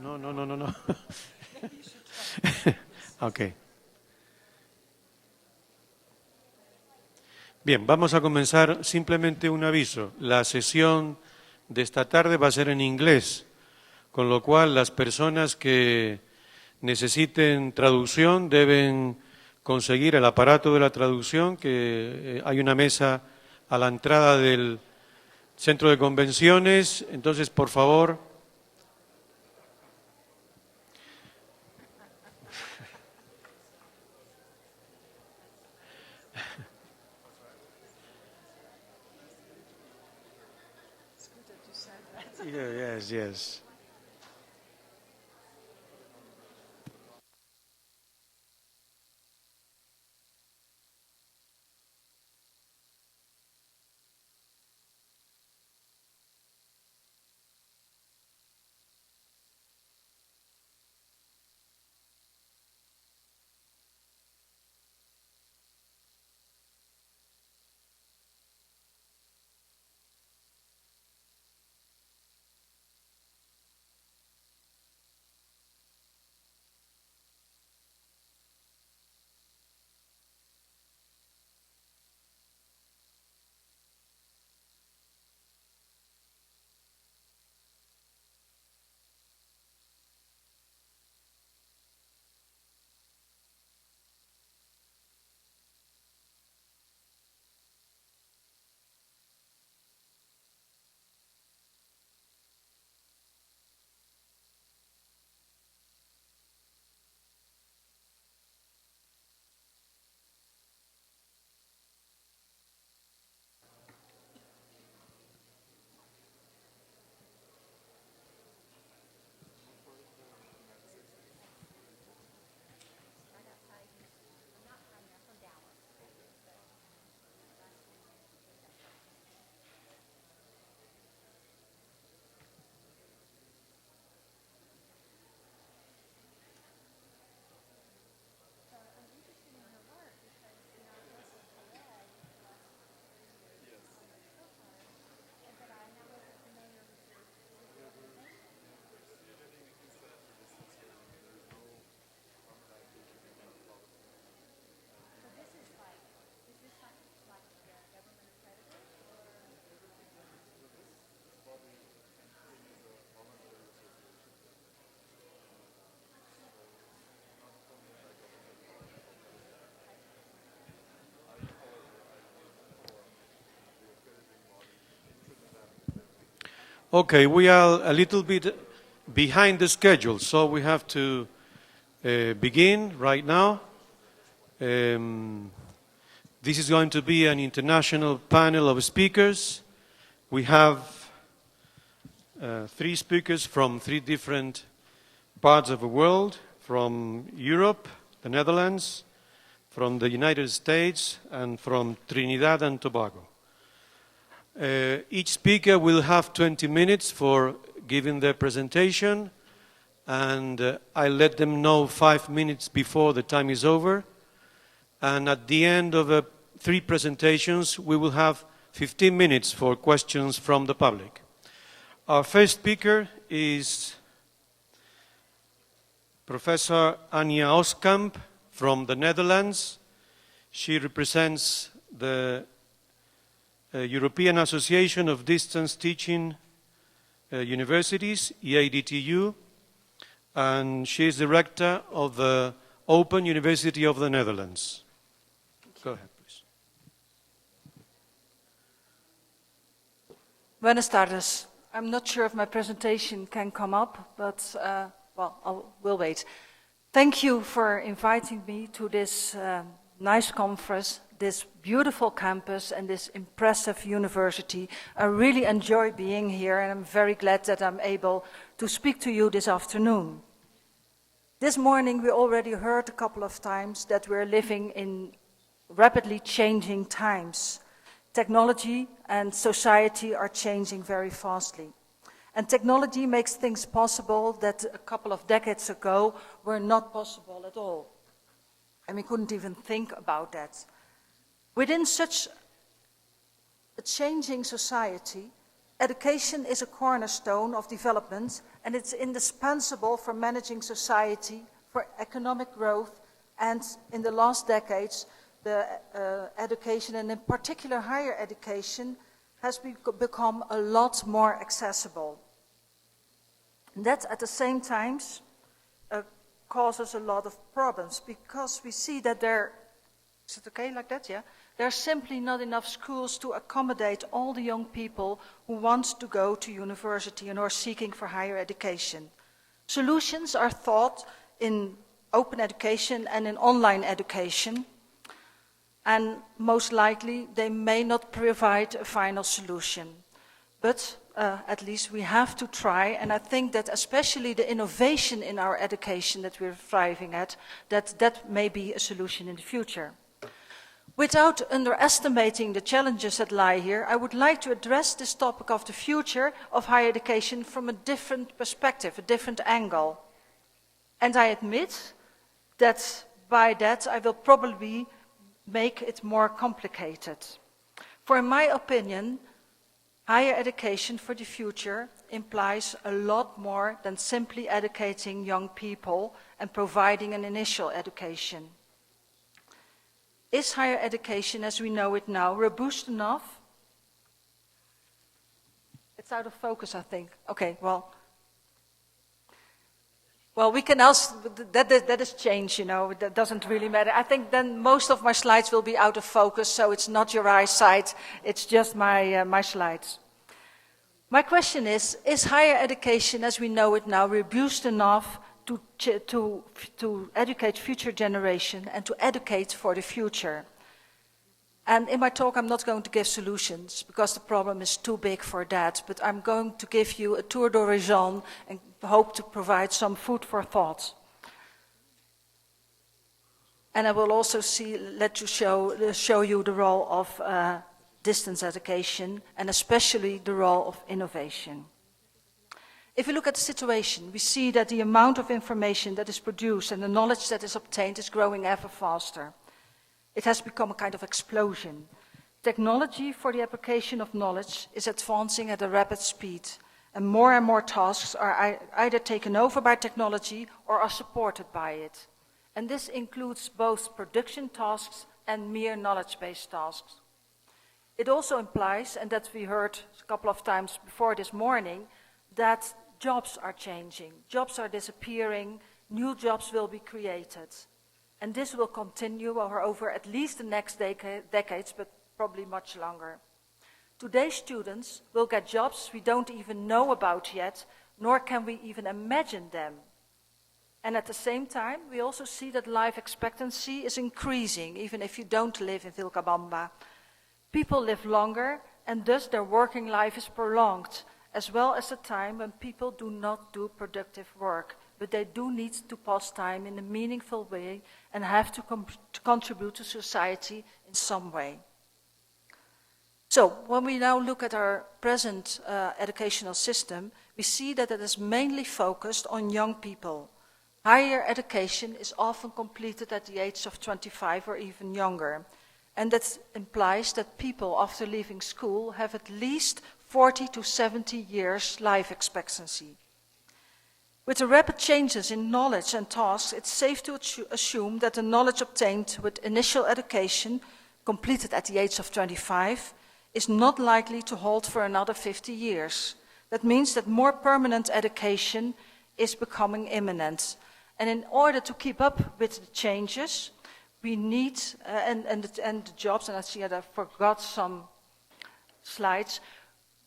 No, no, no, no, no. Ok. Bien, vamos a comenzar. Simplemente un aviso. La sesión de esta tarde va a ser en inglés, con lo cual las personas que necesiten traducción deben conseguir el aparato de la traducción, que hay una mesa a la entrada del centro de convenciones. Entonces, por favor. Yeah, yes, yes. Okay, we are a little bit behind the schedule, so we have to begin right now. This is going to be an international panel of speakers. We have 3 speakers from 3 different parts of the world, from Europe, the Netherlands, from the United States, and from Trinidad and Tobago. Each speaker will have 20 minutes for giving their presentation, and I'll let them know 5 minutes before the time is over. And at the end of the 3 presentations, we will have 15 minutes for questions from the public. Our first speaker is Professor Anja Oskamp from the Netherlands. She represents the European Association of Distance Teaching Universities, EADTU, and she is director of the Open University of the Netherlands. Go ahead, please. Buenas tardes. I'm not sure if my presentation can come up, but we'll wait. Thank you for inviting me to this nice conference, this beautiful campus and this impressive university. I really enjoy being here, and I'm very glad that I'm able to speak to you this afternoon. This morning we already heard a couple of times that we're living in rapidly changing times. Technology and society are changing very fastly. And technology makes things possible that a couple of decades ago were not possible at all. And we couldn't even think about that. Within such a changing society, Education is a cornerstone of development, and it's indispensable for managing society, for economic growth, and in the last decades, the education, and in particular higher education, has become a lot more accessible. And that at the same time causes a lot of problems, because we see that is it okay like that, yeah? There are simply not enough schools to accommodate all the young people who want to go to university and are seeking for higher education. Solutions are thought in open education and in online education, and most likely they may not provide a final solution. But at least we have to try, and I think that especially the innovation in our education that we're thriving at, that may be a solution in the future. Without underestimating the challenges that lie here, I would like to address this topic of the future of higher education from a different perspective, a different angle. And I admit that by that I will probably make it more complicated. For in my opinion, higher education for the future implies a lot more than simply educating young people and providing an initial education. Is higher education as we know it now robust enough? It's out of focus, I think. Okay, well, we can also, that is change, you know, that doesn't really matter. I think then most of my slides will be out of focus, so it's not your eyesight, it's just my slides. My question is higher education as we know it now robust enough to educate future generation and to educate for the future? And in my talk I'm not going to give solutions because the problem is too big for that, but I'm going to give you a tour d'horizon and hope to provide some food for thought. And I will also show you the role of distance education and especially the role of innovation. If we look at the situation, we see that the amount of information that is produced and the knowledge that is obtained is growing ever faster. It has become a kind of explosion. Technology for the application of knowledge is advancing at a rapid speed, and more tasks are either taken over by technology or are supported by it. And this includes both production tasks and mere knowledge-based tasks. It also implies, and that we heard a couple of times before this morning, that jobs are changing, jobs are disappearing, new jobs will be created. And this will continue over at least the next decades, but probably much longer. Today's students will get jobs we don't even know about yet, nor can we even imagine them. And at the same time, we also see that life expectancy is increasing, even if you don't live in Vilcabamba. People live longer, and thus their working life is prolonged, as well as a time when people do not do productive work, but they do need to pass time in a meaningful way and have to contribute to society in some way. So, when we now look at our present educational system, we see that it is mainly focused on young people. Higher education is often completed at the age of 25 or even younger. And that implies that people, after leaving school, have at least 40 to 70 years life expectancy. With the rapid changes in knowledge and tasks, it's safe to assume that the knowledge obtained with initial education, completed at the age of 25, is not likely to hold for another 50 years. That means that more permanent education is becoming imminent. And in order to keep up with the changes, we need, and the jobs, and I see that I forgot some slides,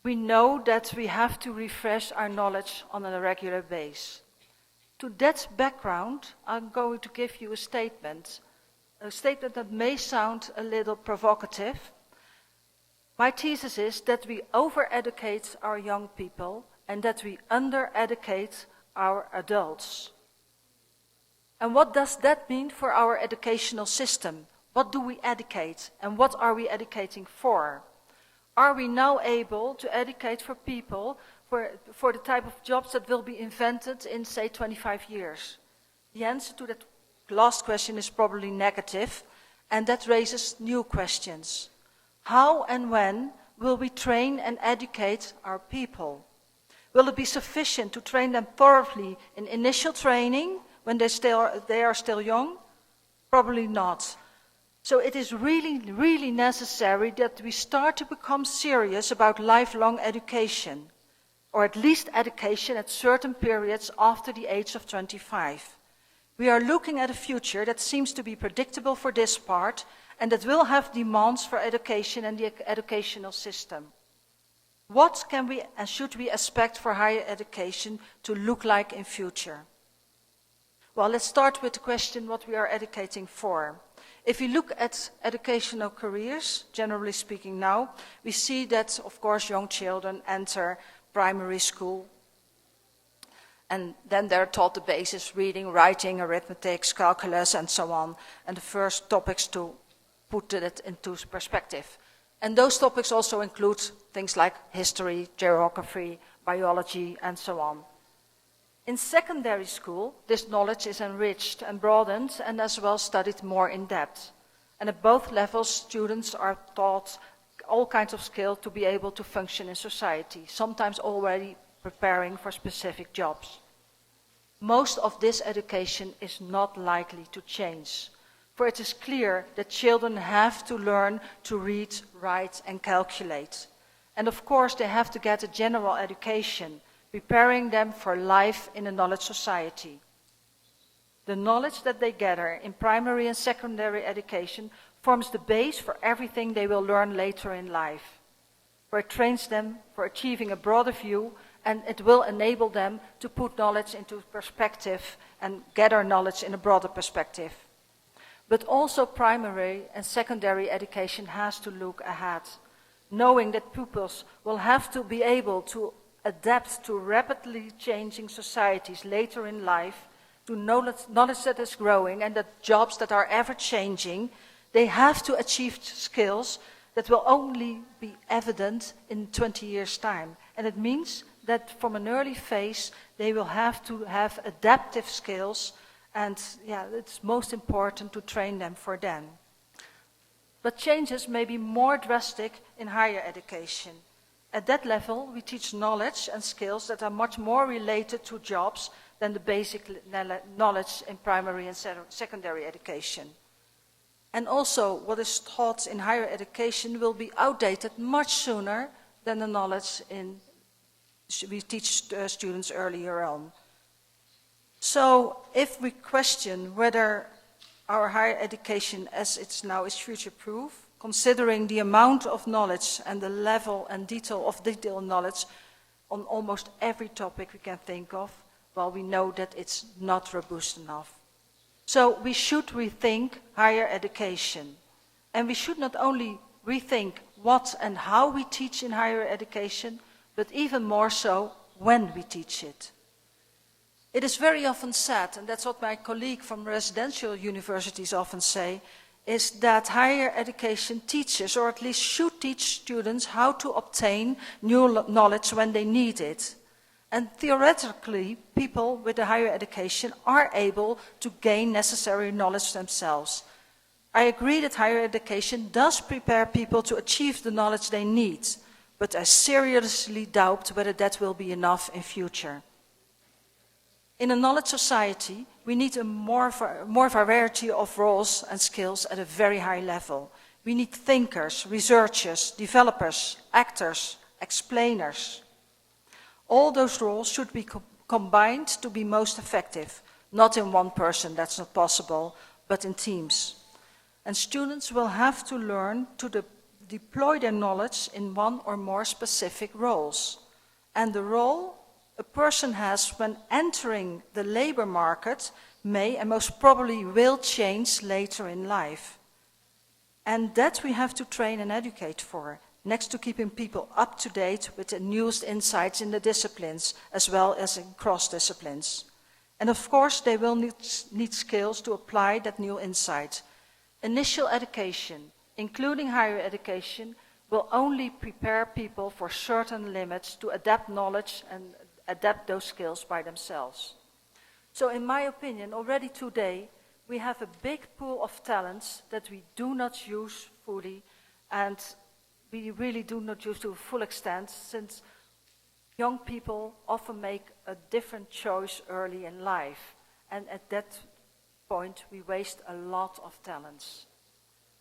we know that we have to refresh our knowledge on a regular basis. To that background, I'm going to give you a statement that may sound a little provocative. My thesis is that we over-educate our young people and that we under-educate our adults. And what does that mean for our educational system? What do we educate and what are we educating for? Are we now able to educate for people for the type of jobs that will be invented in, say, 25 years? The answer to that last question is probably negative, and that raises new questions. How and when will we train and educate our people? Will it be sufficient to train them thoroughly in initial training when they are still young? Probably not. So it is really, really necessary that we start to become serious about lifelong education, or at least education at certain periods after the age of 25. We are looking at a future that seems to be predictable for this part and that will have demands for education and the educational system. What can we and should we expect for higher education to look like in future? Well, let's start with the question what we are educating for. If you look at educational careers, generally speaking now, we see that, of course, young children enter primary school, and then they're taught the basics, reading, writing, arithmetic, calculus, and so on, and the first topics to put it into perspective. And those topics also include things like history, geography, biology, and so on. In secondary school, this knowledge is enriched and broadened and as well studied more in depth. And at both levels, students are taught all kinds of skills to be able to function in society, sometimes already preparing for specific jobs. Most of this education is not likely to change, for it is clear that children have to learn to read, write, and calculate. And of course, they have to get a general education, preparing them for life in a knowledge society. The knowledge that they gather in primary and secondary education forms the base for everything they will learn later in life, where it trains them for achieving a broader view, and it will enable them to put knowledge into perspective and gather knowledge in a broader perspective. But also primary and secondary education has to look ahead, knowing that pupils will have to be able to adapt to rapidly changing societies later in life, to knowledge that is growing and that jobs that are ever changing. They have to achieve skills that will only be evident in 20 years' time. And it means that from an early phase, they will have to have adaptive skills, and it's most important to train them for then. But changes may be more drastic in higher education. At that level, we teach knowledge and skills that are much more related to jobs than the basic knowledge in primary and secondary education. And also, what is taught in higher education will be outdated much sooner than the knowledge we teach students earlier on. So, if we question whether our higher education as it's now is future-proof, considering the amount of knowledge and the level and detailed knowledge on almost every topic we can think of, well, we know that it's not robust enough. So we should rethink higher education. And we should not only rethink what and how we teach in higher education, but even more so when we teach it. It is very often said, and that's what my colleague from residential universities often say, is that higher education teaches, or at least should teach students how to obtain new knowledge when they need it. And theoretically, people with a higher education are able to gain necessary knowledge themselves. I agree that higher education does prepare people to achieve the knowledge they need, but I seriously doubt whether that will be enough in future. In a knowledge society, we need a more variety of roles and skills at a very high level. We need thinkers, researchers, developers, actors, explainers. All those roles should be combined to be most effective, not in one person, that's not possible, but in teams. And students will have to learn to deploy their knowledge in one or more specific roles. And the role a person has when entering the labor market may and most probably will change later in life. And that we have to train and educate for, next to keeping people up to date with the newest insights in the disciplines, as well as in cross-disciplines. And of course, they will need skills to apply that new insight. Initial education, including higher education, will only prepare people for certain limits to adapt knowledge and adapt those skills by themselves. So in my opinion, already today, we have a big pool of talents that we do not use fully, and we really do not use to a full extent, since young people often make a different choice early in life. And at that point, we waste a lot of talents.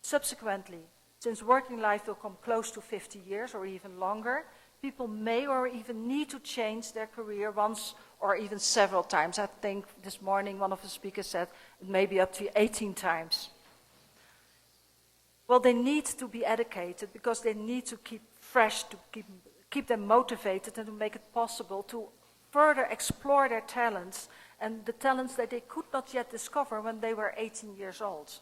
Subsequently, since working life will come close to 50 years or even longer, people may or even need to change their career once or even several times. I think this morning one of the speakers said it may be up to 18 times. Well, they need to be educated because they need to keep fresh, to keep them motivated and to make it possible to further explore their talents and the talents that they could not yet discover when they were 18 years old.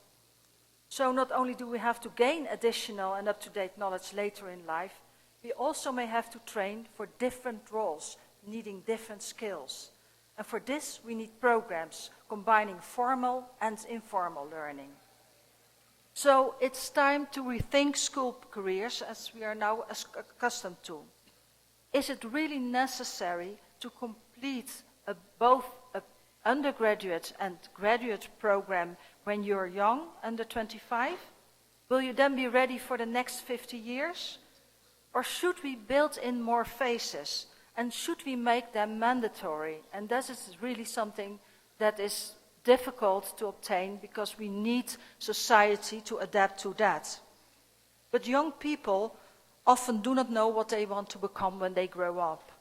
So not only do we have to gain additional and up-to-date knowledge later in life, we also may have to train for different roles, needing different skills. And for this, we need programs combining formal and informal learning. So it's time to rethink school careers as we are now accustomed to. Is it really necessary to complete both an undergraduate and graduate program when you're young, under 25? Will you then be ready for the next 50 years? Or should we build in more phases? And should we make them mandatory? And this is really something that is difficult to obtain because we need society to adapt to that. But young people often do not know what they want to become when they grow up.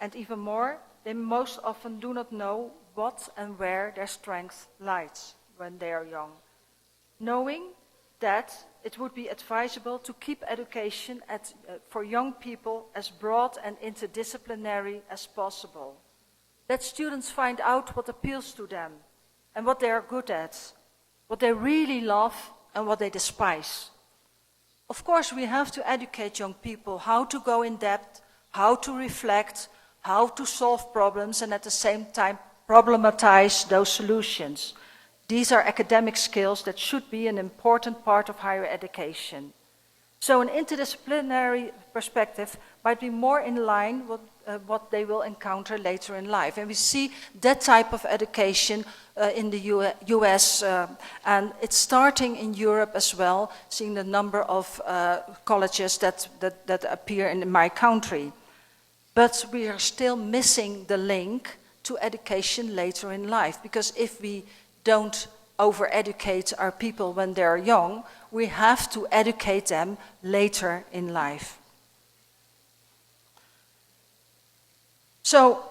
And even more, they most often do not know what and where their strength lies when they are young. Knowing that it would be advisable to keep education for young people as broad and interdisciplinary as possible. Let students find out what appeals to them and what they are good at, what they really love and what they despise. Of course, we have to educate young people how to go in depth, how to reflect, how to solve problems, and at the same time problematize those solutions. These are academic skills that should be an important part of higher education. So an interdisciplinary perspective might be more in line with what they will encounter later in life. And we see that type of education in the US, and it's starting in Europe as well, seeing the number of colleges that appear in my country. But we are still missing the link to education later in life, because if we don't over-educate our people when they're young, we have to educate them later in life. So,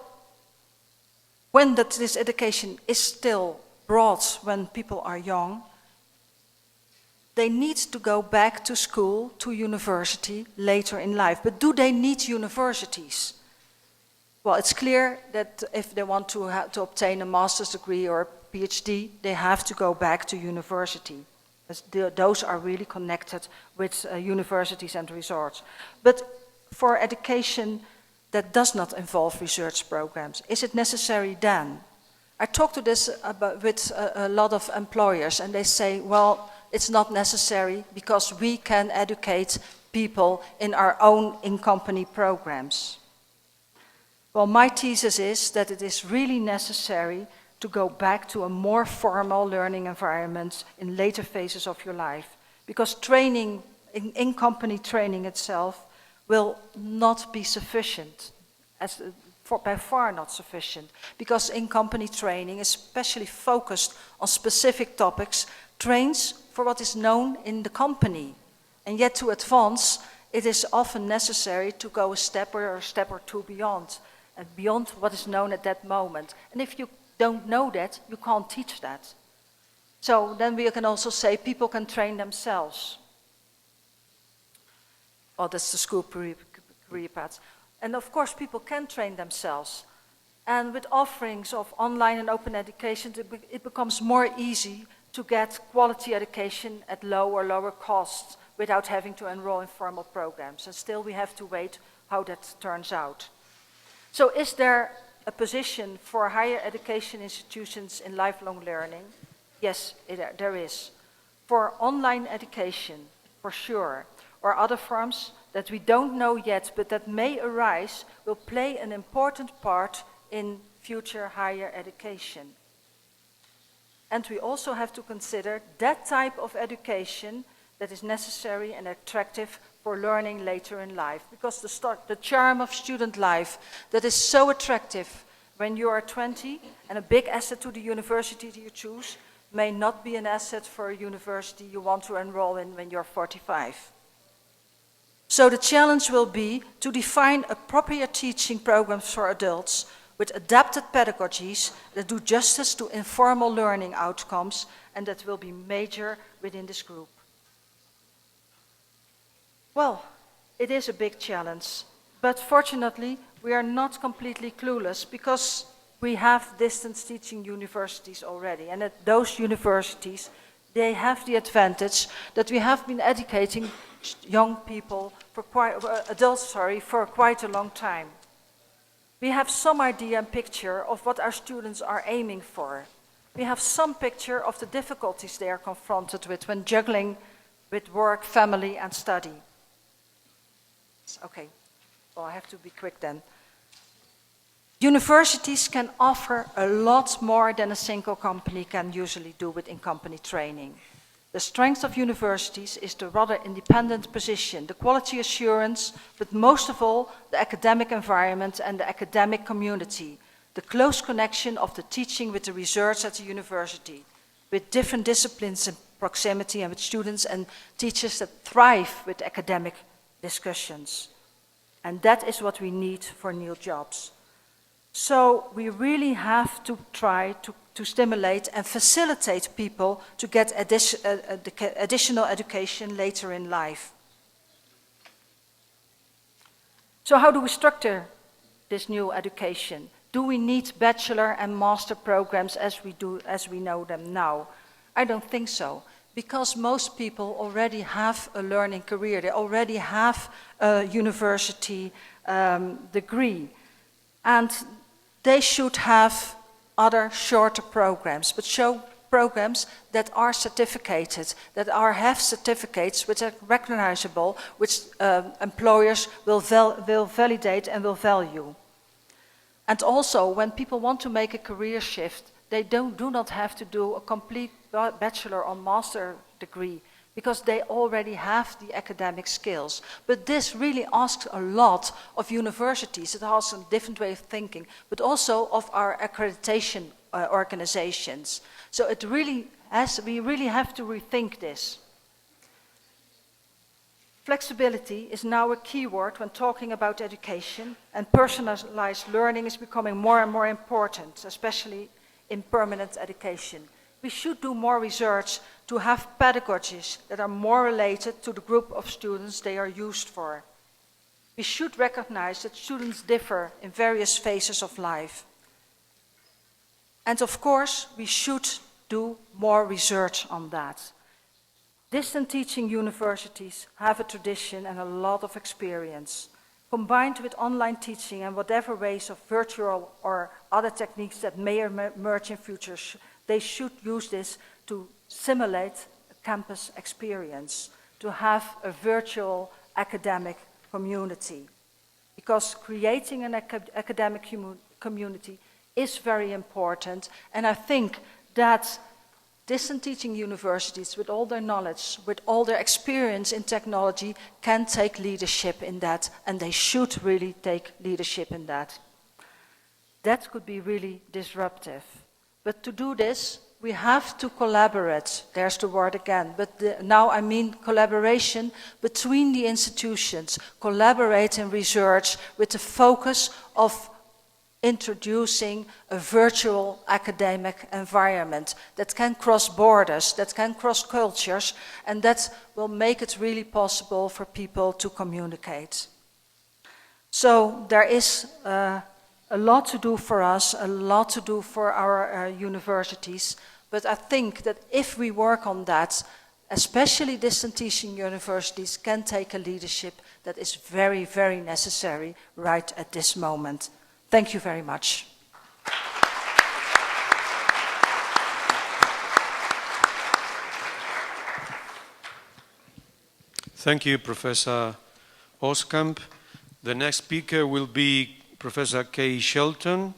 when this education is still broad when people are young, they need to go back to school, to university later in life. But do they need universities? Well, it's clear that if they want to obtain a master's degree or a PhD, they have to go back to university. Those are really connected with universities and resorts. But for education that does not involve research programs, is it necessary then? I talked to this with a lot of employers, and they say, well, it's not necessary because we can educate people in our own in-company programs. Well, my thesis is that it is really necessary to go back to a more formal learning environment in later phases of your life, because training, in-company training itself, will not be sufficient, by far not sufficient, because in-company training, especially focused on specific topics, trains for what is known in the company. And yet to advance, it is often necessary to go a step or two beyond, and beyond what is known at that moment. And if you don't know that, you can't teach that. So then we can also say people can train themselves. Well, that's the school career path. And of course, people can train themselves. And with offerings of online and open education, it becomes more easy to get quality education at low or lower costs without having to enroll in formal programs. And still we have to wait how that turns out. So is there a position for higher education institutions in lifelong learning? Yes, there is. For online education, for sure, or other forms that we don't know yet, but that may arise, will play an important part in future higher education. And we also have to consider that type of education that is necessary and attractive for learning later in life. Because the charm of student life that is so attractive when you are 20 and a big asset to the university you choose may not be an asset for a university you want to enroll in when you're 45. So the challenge will be to define appropriate teaching programs for adults with adapted pedagogies that do justice to informal learning outcomes and that will be major within this group. Well, it is a big challenge, but fortunately we are not completely clueless because we have distance teaching universities already, and at those universities they have the advantage that we have been educating young people, adults, for quite a long time. We have some idea and picture of what our students are aiming for. We have some picture of the difficulties they are confronted with when juggling with work, family, and study. Okay, well, I have to be quick then. Universities can offer a lot more than a single company can usually do with in-company training. The strength of universities is the rather independent position, the quality assurance, but most of all, the academic environment and the academic community, the close connection of the teaching with the research at the university, with different disciplines in proximity and with students and teachers that thrive with academic discussions. And that is what we need for new jobs. So we really have to try to stimulate and facilitate people to get additional education later in life. So how do we structure this new education? Do we need bachelor and master programs as we know them now? I don't think so, because most people already have a learning career. They already have a university degree. And they should have other shorter programs, but show programs that are certificated, that have certificates which are recognizable, which employers will validate and will value. And also, when people want to make a career shift, they do not have to do a complete bachelor or master degree, because they already have the academic skills. But this really asks a lot of universities. It asks a different way of thinking, but also of our accreditation organizations. So we really have to rethink this. Flexibility is now a key word when talking about education, and personalized learning is becoming more and more important, especially in permanent education. We should do more research to have pedagogies that are more related to the group of students they are used for. We should recognize that students differ in various phases of life. And of course, we should do more research on that. Distant teaching universities have a tradition and a lot of experience. Combined with online teaching and whatever ways of virtual or other techniques that may emerge in future, they should use this to simulate a campus experience, to have a virtual academic community. Because creating an academic community is very important, and I think that distant teaching universities, with all their knowledge, with all their experience in technology, can take leadership in that, and they should really take leadership in that. That could be really disruptive. But to do this, we have to collaborate. There's the word again. But now I mean collaboration between the institutions. Collaborate in research with the focus of introducing a virtual academic environment that can cross borders, that can cross cultures, and that will make it really possible for people to communicate. So there is a lot to do for us, a lot to do for our universities, but I think that if we work on that, especially distant teaching universities can take a leadership that is very, very necessary right at this moment. Thank you very much. Thank you, Professor Oskamp. The next speaker will be Professor Kay Shelton.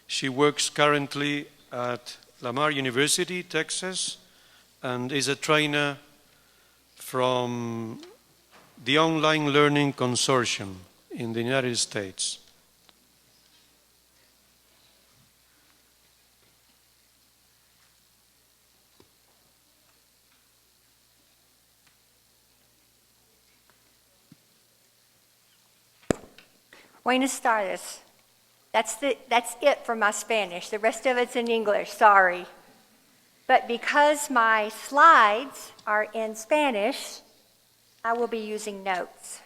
She works currently at Lamar University, Texas, and is a trainer from the Online Learning Consortium in the United States. Buenas tardes. That's it for my Spanish. The rest of it's in English, sorry. But because my slides are in Spanish, I will be using notes.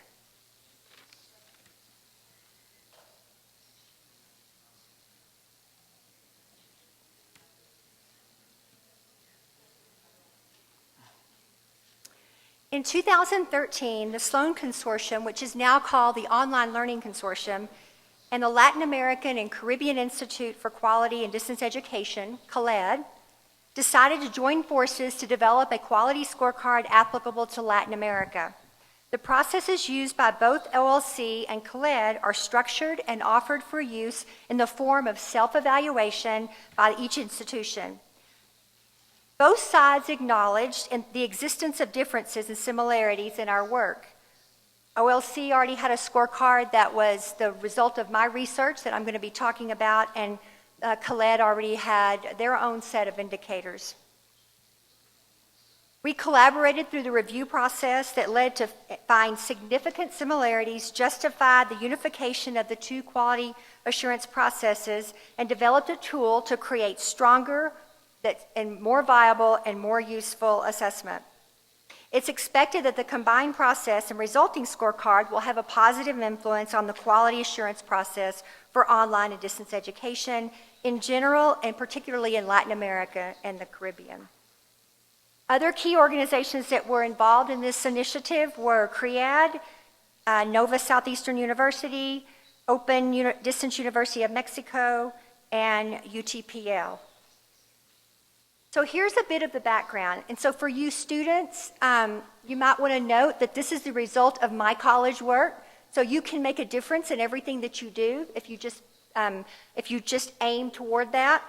In 2013, the Sloan Consortium, which is now called the Online Learning Consortium, and the Latin American and Caribbean Institute for Quality and Distance Education, CREAD, decided to join forces to develop a quality scorecard applicable to Latin America. The processes used by both OLC and CREAD are structured and offered for use in the form of self-evaluation by each institution. Both sides acknowledged the existence of differences and similarities in our work. OLC already had a scorecard that was the result of my research that I'm going to be talking about, and CREAD already had their own set of indicators. We collaborated through the review process that led to find significant similarities, justified the unification of the two quality assurance processes, and developed a tool to create stronger, and more viable and more useful assessment. It's expected that the combined process and resulting scorecard will have a positive influence on the quality assurance process for online and distance education in general, and particularly in Latin America and the Caribbean. Other key organizations that were involved in this initiative were CREAD, Nova Southeastern University, Open Distance University of Mexico, and UTPL. So here's a bit of the background. And so for you students, you might want to note that this is the result of my college work. So you can make a difference in everything that you do if you just aim toward that.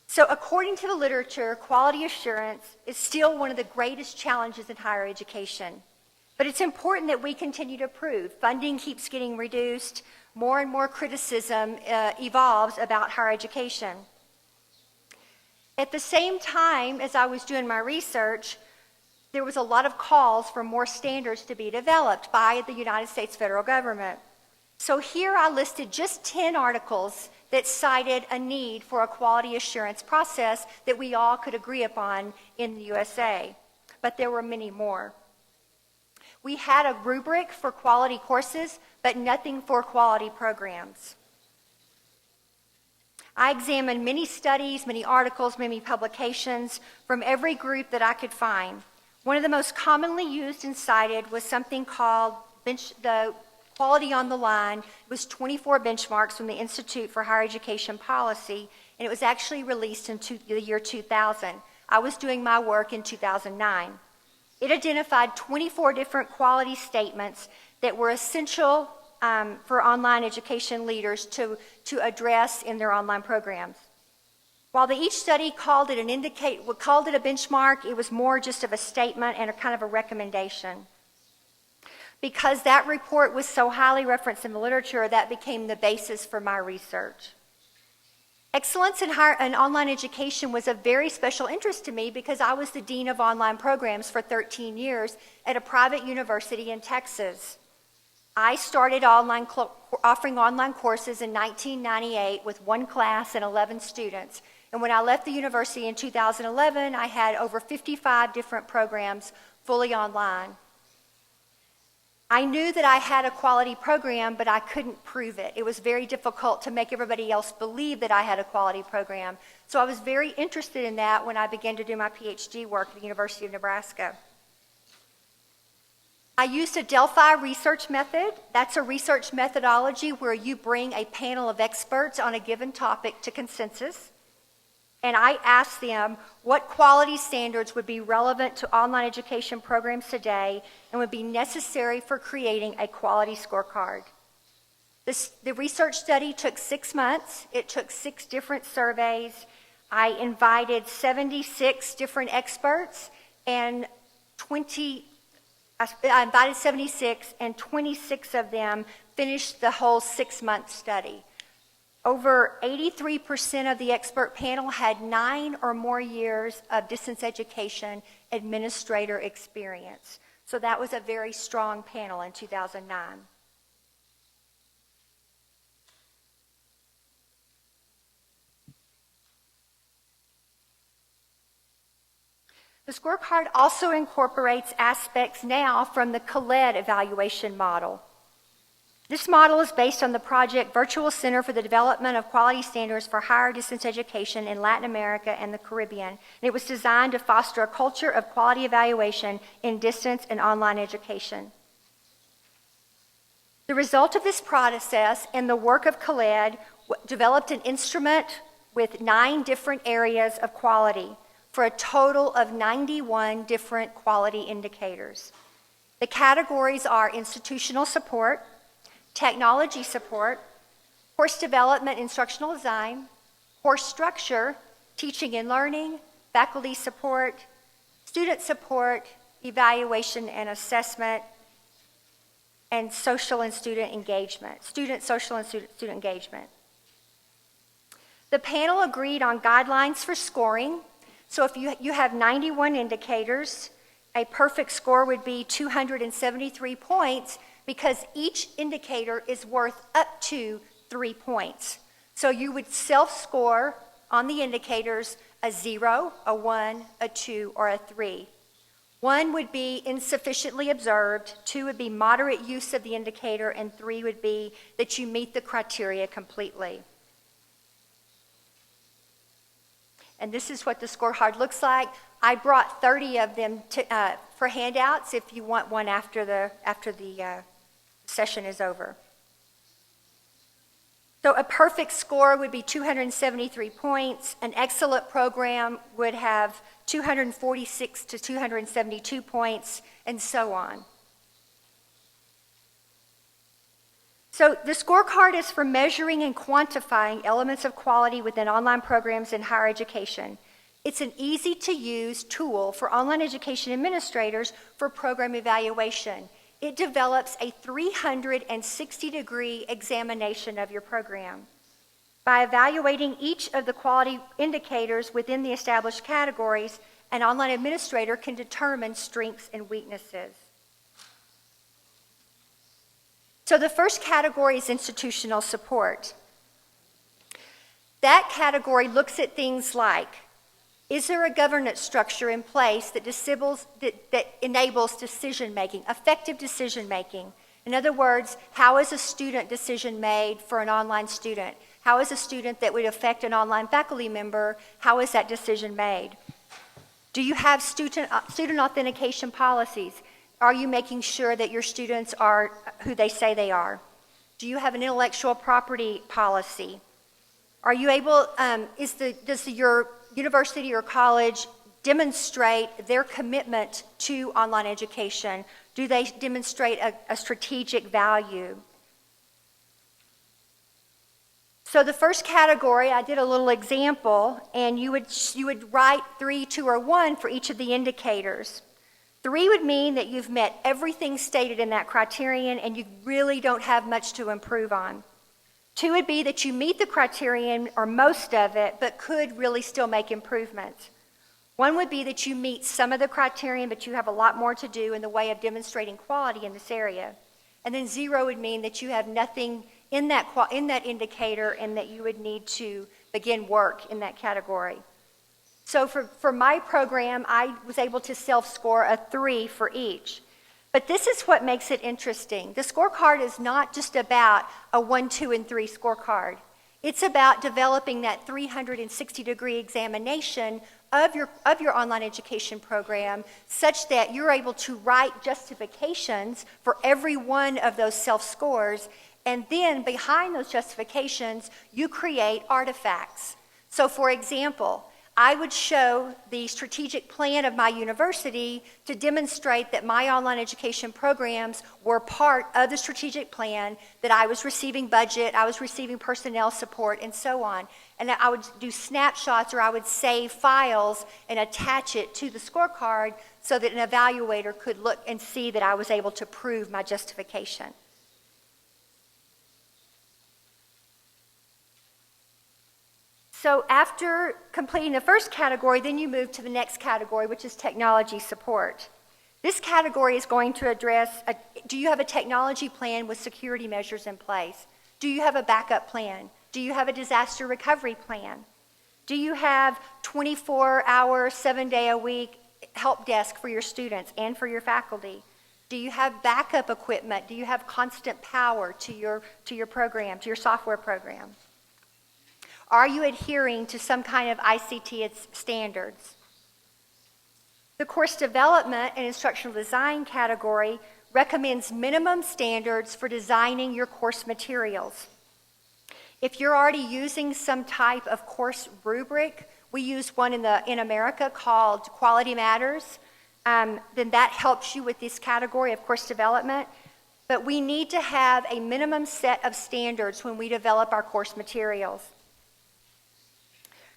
So according to the literature, quality assurance is still one of the greatest challenges in higher education. But it's important that we continue to improve. Funding keeps getting reduced. More and more criticism evolves about higher education. At the same time as I was doing my research, there was a lot of calls for more standards to be developed by the United States federal government. So here I listed just 10 articles that cited a need for a quality assurance process that we all could agree upon in the USA, but there were many more. We had a rubric for quality courses, but nothing for quality programs. I examined many studies, many articles, many publications from every group that I could find. One of the most commonly used and cited was something called the Quality on the Line. It was 24 benchmarks from the Institute for Higher Education Policy, and it was actually released in the year 2000. I was doing my work in 2009. It identified 24 different quality statements that were essential for online education leaders to address in their online programs. While each study called it a benchmark, it was more just of a statement and a kind of a recommendation. Because that report was so highly referenced in the literature, that became the basis for my research. Excellence in online education was of very special interest to me because I was the dean of online programs for 13 years at a private university in Texas. I started offering online courses in 1998 with one class and 11 students. And when I left the university in 2011, I had over 55 different programs fully online. I knew that I had a quality program, but I couldn't prove it. It was very difficult to make everybody else believe that I had a quality program. So I was very interested in that when I began to do my PhD work at the University of Nebraska. I used a Delphi research method. That's a research methodology where you bring a panel of experts on a given topic to consensus. And I asked them what quality standards would be relevant to online education programs today and would be necessary for creating a quality scorecard. The research study took 6 months. It took 6 different surveys. I invited 76 different experts and I invited 76, and 26 of them finished the whole 6-month study. Over 83% of the expert panel had 9 or more years of distance education administrator experience. So that was a very strong panel in 2009. The scorecard also incorporates aspects now from the CREAD evaluation model. This model is based on the project Virtual Center for the Development of Quality Standards for Higher Distance Education in Latin America and the Caribbean. And it was designed to foster a culture of quality evaluation in distance and online education. The result of this process and the work of CREAD developed an instrument with 9 different areas of quality for a total of 91 different quality indicators. The categories are institutional support, technology support, course development, instructional design, course structure, teaching and learning, faculty support, student support, evaluation and assessment, and social and student engagement, social and student engagement. The panel agreed on guidelines for scoring. So if you have 91 indicators, a perfect score would be 273 points because each indicator is worth up to 3 points. So you would self-score on the indicators a 0, a 1, a 2, or a 3. 1 would be insufficiently observed, 2 would be moderate use of the indicator, and 3 would be that you meet the criteria completely. And this is what the scorecard looks like. I brought 30 of them for handouts if you want one after the session is over. So a perfect score would be 273 points. An excellent program would have 246 to 272 points, and so on. So the scorecard is for measuring and quantifying elements of quality within online programs in higher education. It's an easy-to-use tool for online education administrators for program evaluation. It develops a 360-degree examination of your program. By evaluating each of the quality indicators within the established categories, an online administrator can determine strengths and weaknesses. So the first category is institutional support. That category looks at things like, is there a governance structure in place that enables decision-making, effective decision-making? In other words, how is a student decision made for an online student? How is a student that would affect an online faculty member, how is that decision made? Do you have student authentication policies? Are you making sure that your students are who they say they are? Do you have an intellectual property policy? Are you able, does your university or college demonstrate their commitment to online education? Do they demonstrate a strategic value? So the first category, I did a little example, and you would write 3, 2, or 1 for each of the indicators. 3 would mean that you've met everything stated in that criterion and you really don't have much to improve on. 2 would be that you meet the criterion or most of it, but could really still make improvements. 1 would be that you meet some of the criterion, but you have a lot more to do in the way of demonstrating quality in this area. And then 0 would mean that you have nothing in that indicator and that you would need to begin work in that category. So for my program, I was able to self-score a 3 for each. But this is what makes it interesting. The scorecard is not just about a 1, 2, and 3 scorecard. It's about developing that 360-degree examination of your online education program such that you're able to write justifications for every one of those self-scores, and then behind those justifications, you create artifacts. So for example, I would show the strategic plan of my university to demonstrate that my online education programs were part of the strategic plan, that I was receiving budget, I was receiving personnel support, and so on. And I would do snapshots, or I would save files and attach it to the scorecard so that an evaluator could look and see that I was able to prove my justification. So after completing the first category, then you move to the next category, which is technology support. This category is going to address, do you have a technology plan with security measures in place? Do you have a backup plan? Do you have a disaster recovery plan? Do you have 24-hour, 7-day-a-week help desk for your students and for your faculty? Do you have backup equipment? Do you have constant power to your program, to your software program? Are you adhering to some kind of ICT standards? The course development and instructional design category recommends minimum standards for designing your course materials. If you're already using some type of course rubric, we use one in America called Quality Matters, then that helps you with this category of course development. But we need to have a minimum set of standards when we develop our course materials.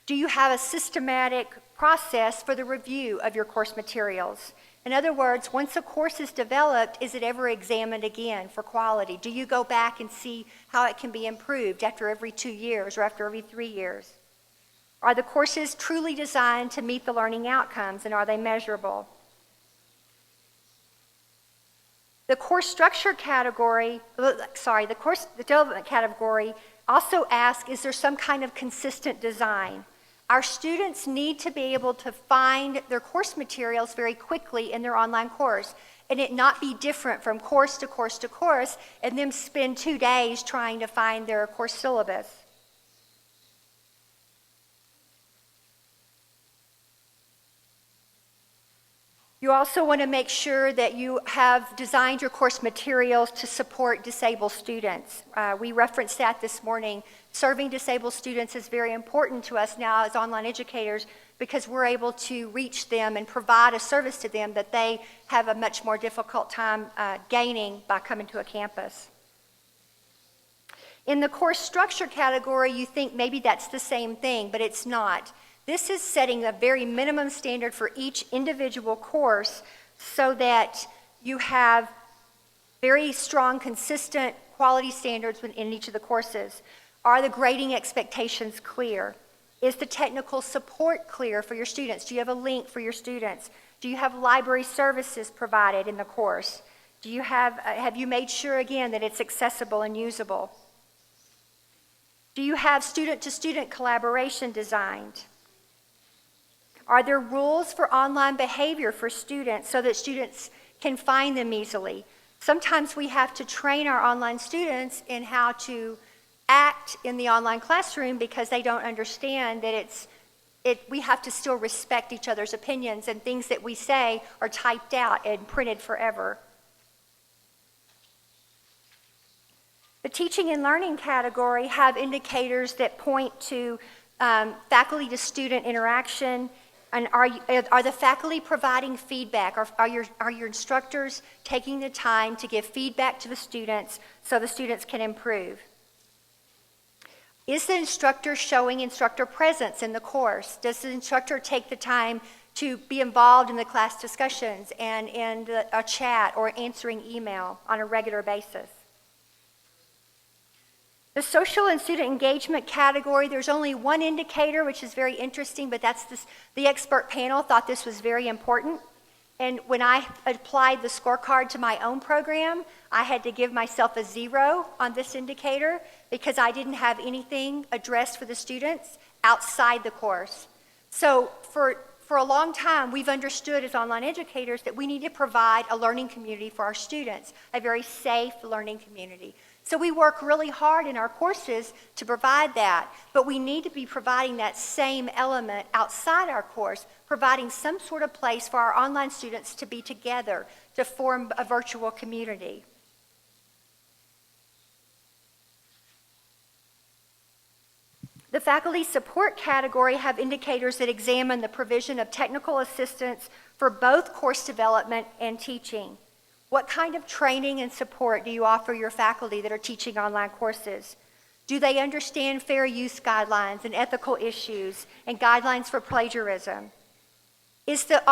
Do you have a systematic process for the review of your course materials? In other words, once a course is developed, is it ever examined again for quality? Do you go back and see how it can be improved after every 2 years or after every 3 years? Are the courses truly designed to meet the learning outcomes, and are they measurable? The course structure category, the course development category also asks, is there some kind of consistent design? Our students need to be able to find their course materials very quickly in their online course, and it not be different from course to course to course, and them spend 2 days trying to find their course syllabus. You also want to make sure that you have designed your course materials to support disabled students. We referenced that this morning. Serving disabled students is very important to us now as online educators because we're able to reach them and provide a service to them that they have a much more difficult time gaining by coming to a campus. In the course structure category, you think maybe that's the same thing, but it's not. This is setting a very minimum standard for each individual course so that you have very strong, consistent quality standards within each of the courses. Are the grading expectations clear? Is the technical support clear for your students? Do you have a link for your students? Do you have library services provided in the course? Do you have you made sure again that it's accessible and usable? Do you have student-to-student collaboration designed? Are there rules for online behavior for students so that students can find them easily? Sometimes we have to train our online students in how to act in the online classroom because they don't understand that we have to still respect each other's opinions, and things that we say are typed out and printed forever. The teaching and learning category have indicators that point to faculty to student interaction. And are the faculty providing feedback? Are your instructors taking the time to give feedback to the students so the students can improve? Is the instructor showing instructor presence in the course? Does the instructor take the time to be involved in the class discussions and in a chat or answering email on a regular basis? The social and student engagement category, there's only one indicator, which is very interesting, but that's the expert panel thought this was very important. And when I applied the scorecard to my own program, I had to give myself a 0 on this indicator because I didn't have anything addressed for the students outside the course. So for a long time, we've understood as online educators that we need to provide a learning community for our students, a very safe learning community. So we work really hard in our courses to provide that, but we need to be providing that same element outside our course, providing some sort of place for our online students to be together, to form a virtual community. The faculty support category have indicators that examine the provision of technical assistance for both course development and teaching. What kind of training and support do you offer your faculty that are teaching online courses? Do they understand fair use guidelines and ethical issues and guidelines for plagiarism? Is there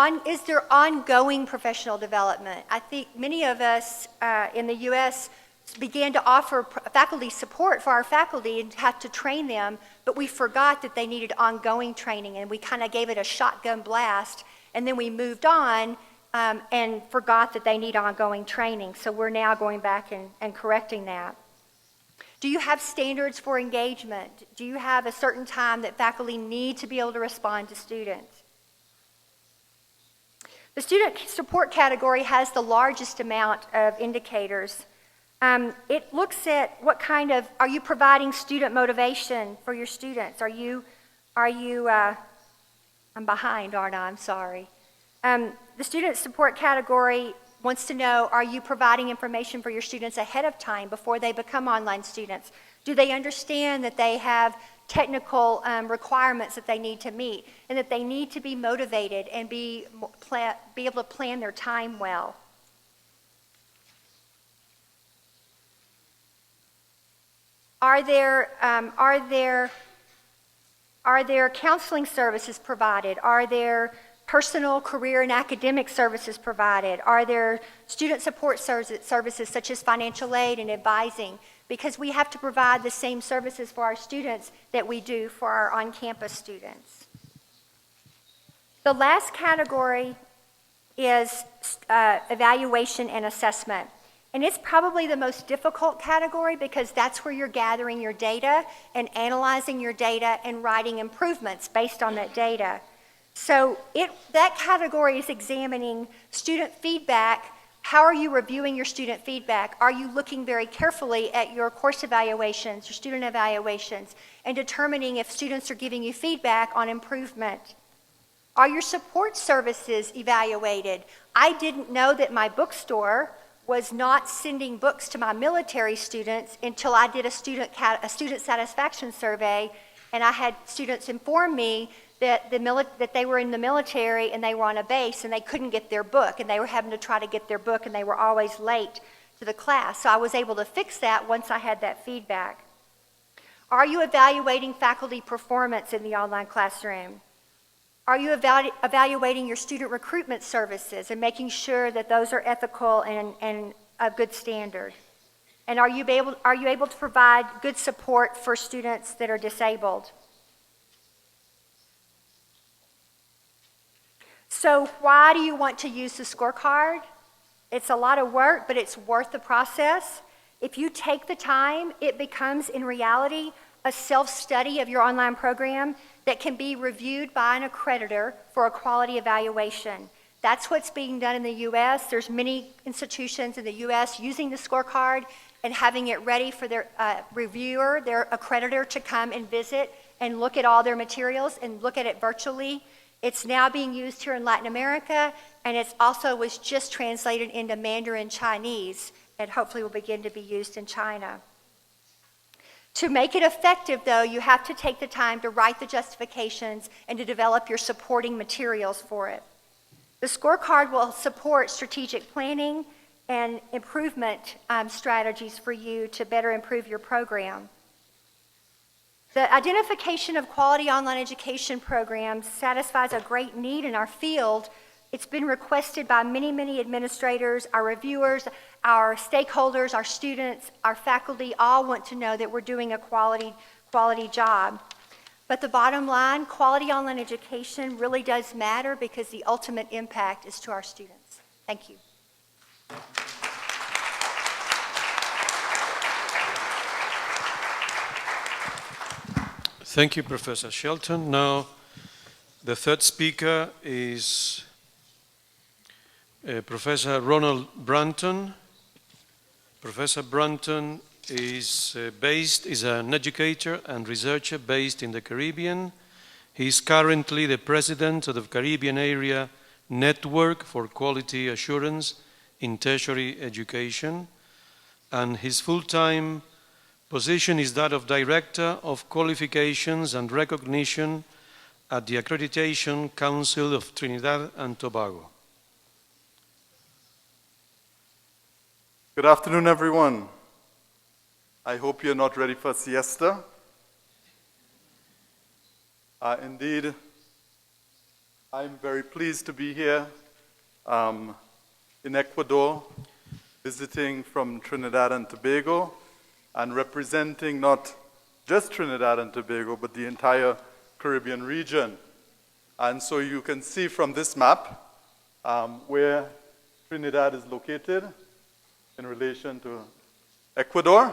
ongoing professional development? I think many of us in the U.S. began to offer faculty support for our faculty and had to train them, but we forgot that they needed ongoing training, and we kind of gave it a shotgun blast, and then we moved on and forgot that they need ongoing training. So we're now going back and correcting that. Do you have standards for engagement? Do you have a certain time that faculty need to be able to respond to students? The student support category has the largest amount of indicators. It looks at what kind of, are you providing student motivation for your students? I'm behind, aren't I? I'm sorry. The student support category wants to know, are you providing information for your students ahead of time before they become online students? Do they understand that they have technical requirements that they need to meet and that they need to be motivated and be able to plan their time well? Are there counseling services provided? Are there personal, career, and academic services provided? Are there student support services such as financial aid and advising? Because we have to provide the same services for our students that we do for our on-campus students. The last category is evaluation and assessment. And it's probably the most difficult category because that's where you're gathering your data and analyzing your data and writing improvements based on that data. So that category is examining student feedback. How are you reviewing your student feedback? Are you looking very carefully at your course evaluations, your student evaluations, and determining if students are giving you feedback on improvement? Are your support services evaluated? I didn't know that my bookstore was not sending books to my military students until I did a student satisfaction survey, and I had students inform me that they were in the military and they were on a base and they couldn't get their book, and they were having to try to get their book, and they were always late to the class. So I was able to fix that once I had that feedback. Are you evaluating faculty performance in the online classroom? Are you evaluating your student recruitment services and making sure that those are ethical and of good standard? And are you able to provide good support for students that are disabled? So why do you want to use the scorecard? It's a lot of work, but it's worth the process. If you take the time, it becomes in reality a self-study of your online program that can be reviewed by an accreditor for a quality evaluation. That's what's being done in the U.S. There's many institutions in the U.S. using the scorecard and having it ready for their reviewer, their accreditor, to come and visit and look at all their materials and look at it virtually. It's now being used here in Latin America, and it also was just translated into Mandarin Chinese, and hopefully will begin to be used in China. To make it effective, though, you have to take the time to write the justifications and to develop your supporting materials for it. The scorecard will support strategic planning and improvement strategies for you to better improve your program. The identification of quality online education programs satisfies a great need in our field. It's been requested by many, many administrators, our reviewers, our stakeholders, our students, our faculty, all want to know that we're doing a quality job. But the bottom line, quality online education really does matter because the ultimate impact is to our students. Thank you. Thank you, Professor Shelton. Now, the third speaker is Professor Ronald Brunton. Professor Brunton is an educator and researcher based in the Caribbean. He is currently the president of the Caribbean Area Network for Quality Assurance in Tertiary Education, and his full-time Position is that of Director of Qualifications and Recognition at the Accreditation Council of Trinidad and Tobago. Good afternoon, everyone. I hope you're not ready for siesta. Indeed, I'm very pleased to be here in Ecuador, visiting from Trinidad and Tobago, and representing not just Trinidad and Tobago, but the entire Caribbean region. And so you can see from this map where Trinidad is located in relation to Ecuador,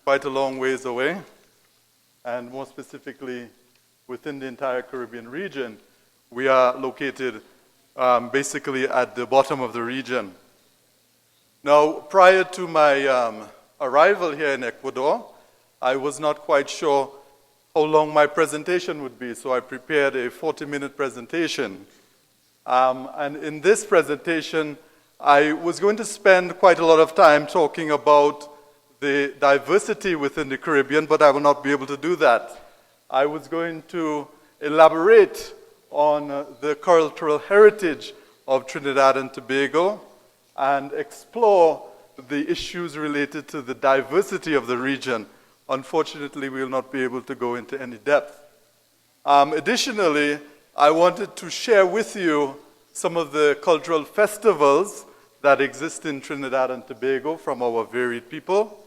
quite a long ways away, and more specifically within the entire Caribbean region, we are located basically at the bottom of the region. Now, prior to my arrival here in Ecuador, I was not quite sure how long my presentation would be, so I prepared a 40-minute presentation. And in this presentation, I was going to spend quite a lot of time talking about the diversity within the Caribbean, but I will not be able to do that. I was going to elaborate on the cultural heritage of Trinidad and Tobago and explore the issues related to the diversity of the region. Unfortunately, we will not be able to go into any depth. Additionally, I wanted to share with you some of the cultural festivals that exist in Trinidad and Tobago from our varied people.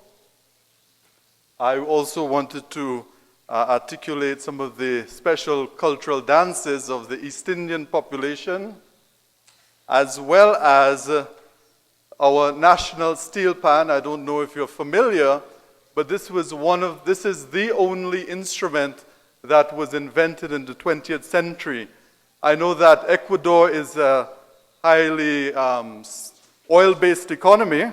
I also wanted to articulate some of the special cultural dances of the East Indian population, as well as our national steel pan. I don't know if you're familiar, but this is the only instrument that was invented in the 20th century. I know that Ecuador is a highly oil-based economy,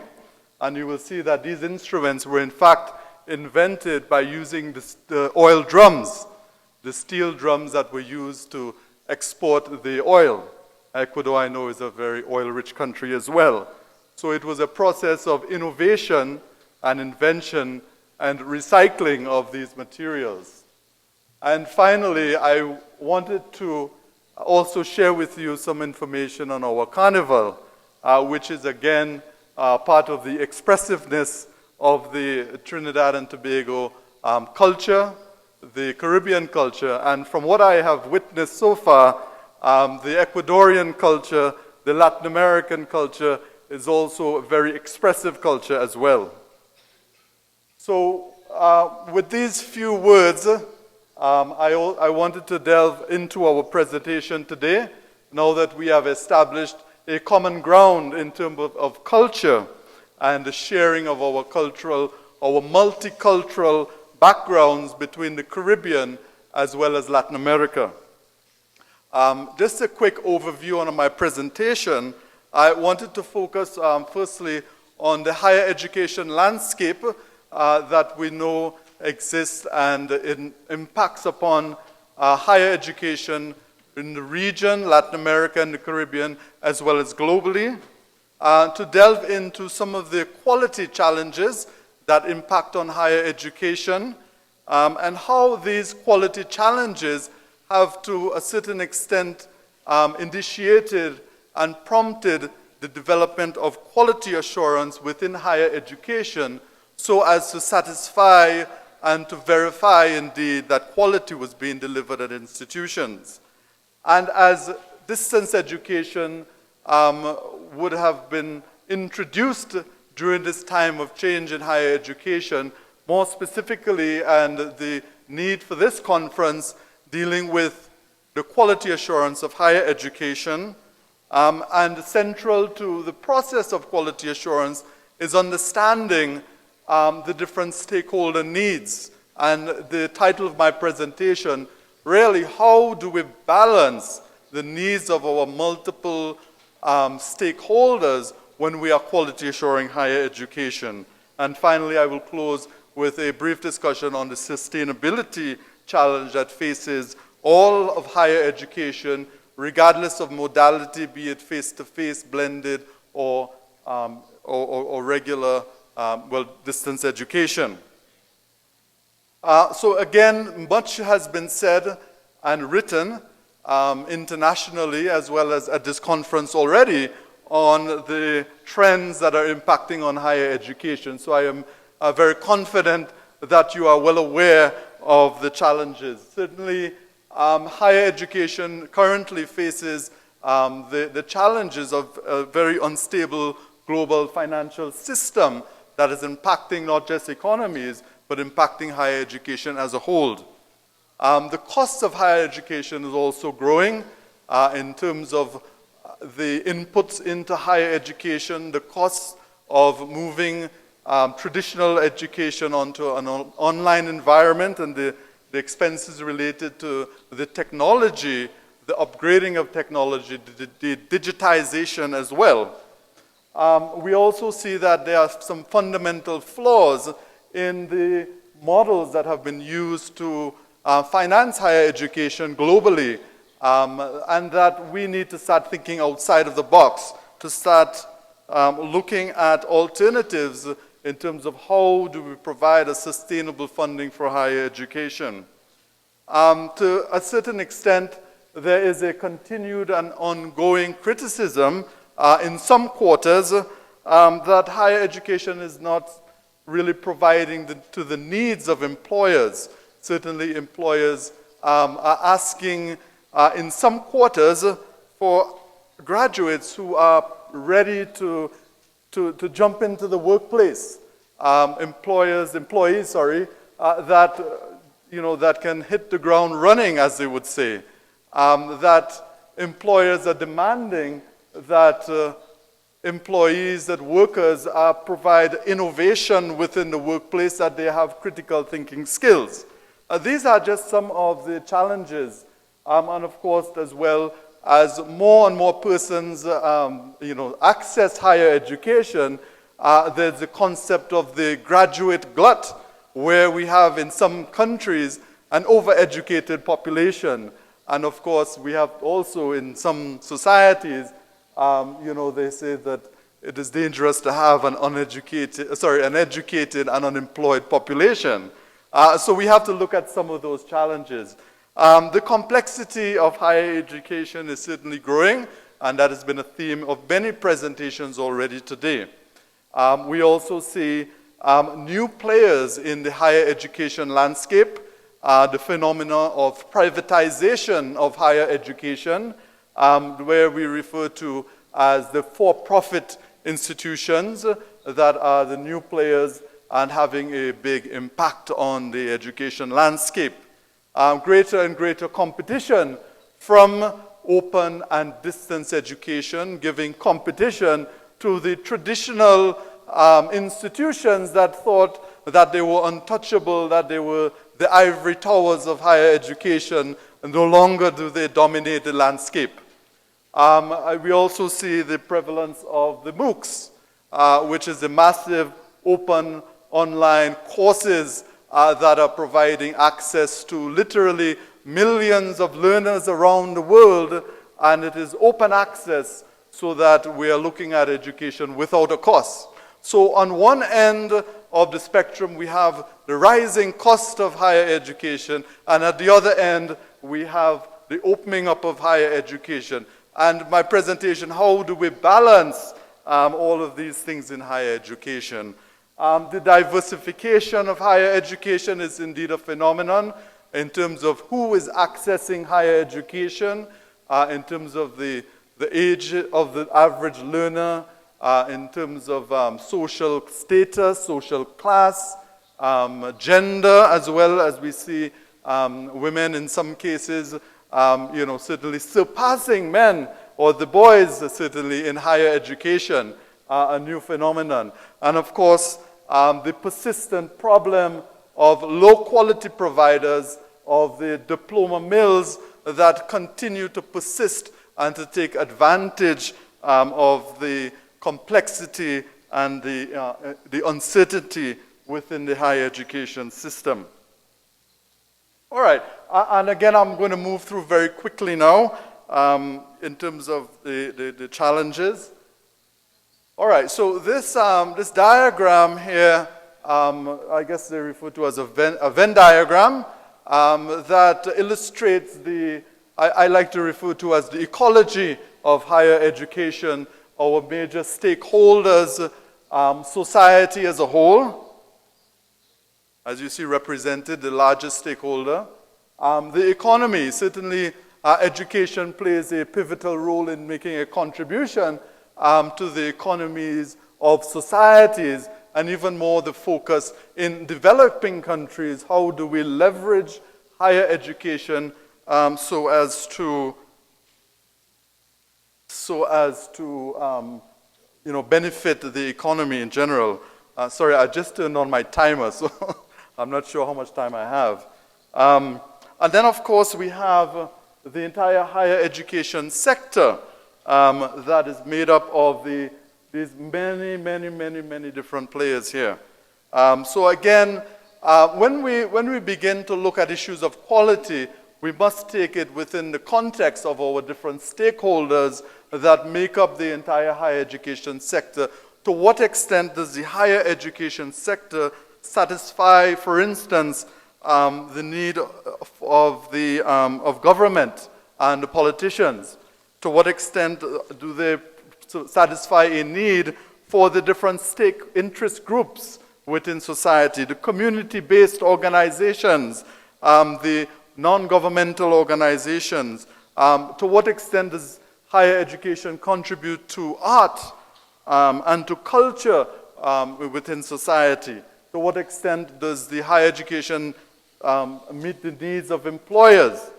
and you will see that these instruments were in fact invented by using the oil drums, the steel drums that were used to export the oil. Ecuador, I know, is a very oil-rich country as well. So it was a process of innovation and invention and recycling of these materials. And finally, I wanted to also share with you some information on our carnival, which is again part of the expressiveness of the Trinidad and Tobago culture, the Caribbean culture. And from what I have witnessed so far, the Ecuadorian culture, the Latin American culture is also a very expressive culture as well. So with these few words, I wanted to delve into our presentation today, now that we have established a common ground in terms of culture and the sharing of our multicultural backgrounds between the Caribbean as well as Latin America. Just a quick overview on my presentation. I wanted to focus firstly on the higher education landscape that we know exists and it impacts upon higher education in the region, Latin America and the Caribbean, as well as globally. To delve into some of the quality challenges that impact on higher education and how these quality challenges have to a certain extent initiated and prompted the development of quality assurance within higher education so as to satisfy and to verify indeed that quality was being delivered at institutions. And as distance education would have been introduced during this time of change in higher education, more specifically, and the need for this conference dealing with the quality assurance of higher education, and central to the process of quality assurance is understanding the different stakeholder needs. And the title of my presentation, really, how do we balance the needs of our multiple stakeholders when we are quality assuring higher education? And finally, I will close with a brief discussion on the sustainability challenge that faces all of higher education, regardless of modality, be it face-to-face, blended, or regular, distance education. So again, much has been said and written internationally as well as at this conference already on the trends that are impacting on higher education. So I am very confident that you are well aware of the challenges. Certainly, higher education currently faces the challenges of a very unstable global financial system that is impacting not just economies, but impacting higher education as a whole. The cost of higher education is also growing in terms of the inputs into higher education, the costs of moving traditional education onto an online environment, and the expenses related to the technology, the upgrading of technology, the digitization as well. We also see that there are some fundamental flaws in the models that have been used to finance higher education globally, and that we need to start thinking outside of the box, to start looking at alternatives in terms of how do we provide a sustainable funding for higher education. To a certain extent, there is a continued and ongoing criticism in some quarters that higher education is not really providing to the needs of employers. Certainly employers are asking in some quarters for graduates who are ready to jump into the workplace. Employees, that can hit the ground running, as they would say. That employers are demanding that employees, that workers provide innovation within the workplace, that they have critical thinking skills. These are just some of the challenges, and of course, as well as more and more persons, access higher education, there's the concept of the graduate glut, where we have in some countries an overeducated population. And of course, we have also in some societies, they say that it is dangerous to have an educated and unemployed population. So we have to look at some of those challenges. The complexity of higher education is certainly growing, and that has been a theme of many presentations already today. We also see new players in the higher education landscape, the phenomena of privatization of higher education, where we refer to as the for-profit institutions that are the new players and having a big impact on the education landscape. Greater and greater competition from open and distance education, giving competition to the traditional institutions that thought that they were untouchable, that they were the ivory towers of higher education, and no longer do they dominate the landscape. We also see the prevalence of the MOOCs, which is the massive open online courses that are providing access to literally millions of learners around the world, and it is open access so that we are looking at education without a cost. So on one end of the spectrum, we have the rising cost of higher education, and at the other end, we have the opening up of higher education. And my presentation, how do we balance all of these things in higher education? The diversification of higher education is indeed a phenomenon in terms of who is accessing higher education, in terms of the age of the average learner, in terms of social status, social class, gender, as well as we see women in some cases, certainly surpassing men, or the boys certainly in higher education, a new phenomenon. And of course, the persistent problem of low-quality providers, of the diploma mills that continue to persist and to take advantage of the complexity and the uncertainty within the higher education system. All right, and again, I'm going to move through very quickly now in terms of the challenges. All right, so this diagram here I guess they refer to as a Venn diagram that illustrates I like to refer to as the ecology of higher education, our major stakeholders, society as a whole. As you see represented, the largest stakeholder. The economy, certainly education plays a pivotal role in making a contribution to the economies of societies, and even more the focus in developing countries. How do we leverage higher education so as to benefit the economy in general? Sorry, I just turned on my timer, so I'm not sure how much time I have. And then, of course, we have the entire higher education sector that is made up of these many different players here. So again, when we begin to look at issues of quality, we must take it within the context of our different stakeholders that make up the entire higher education sector. To what extent does the higher education sector satisfy, for instance, the need of government and the politicians? To what extent do they satisfy a need for the different interest groups within society, the community-based organizations, the non-governmental organizations? To what extent does higher education contribute to art and to culture within society? To what extent does the higher education meet the needs of employers,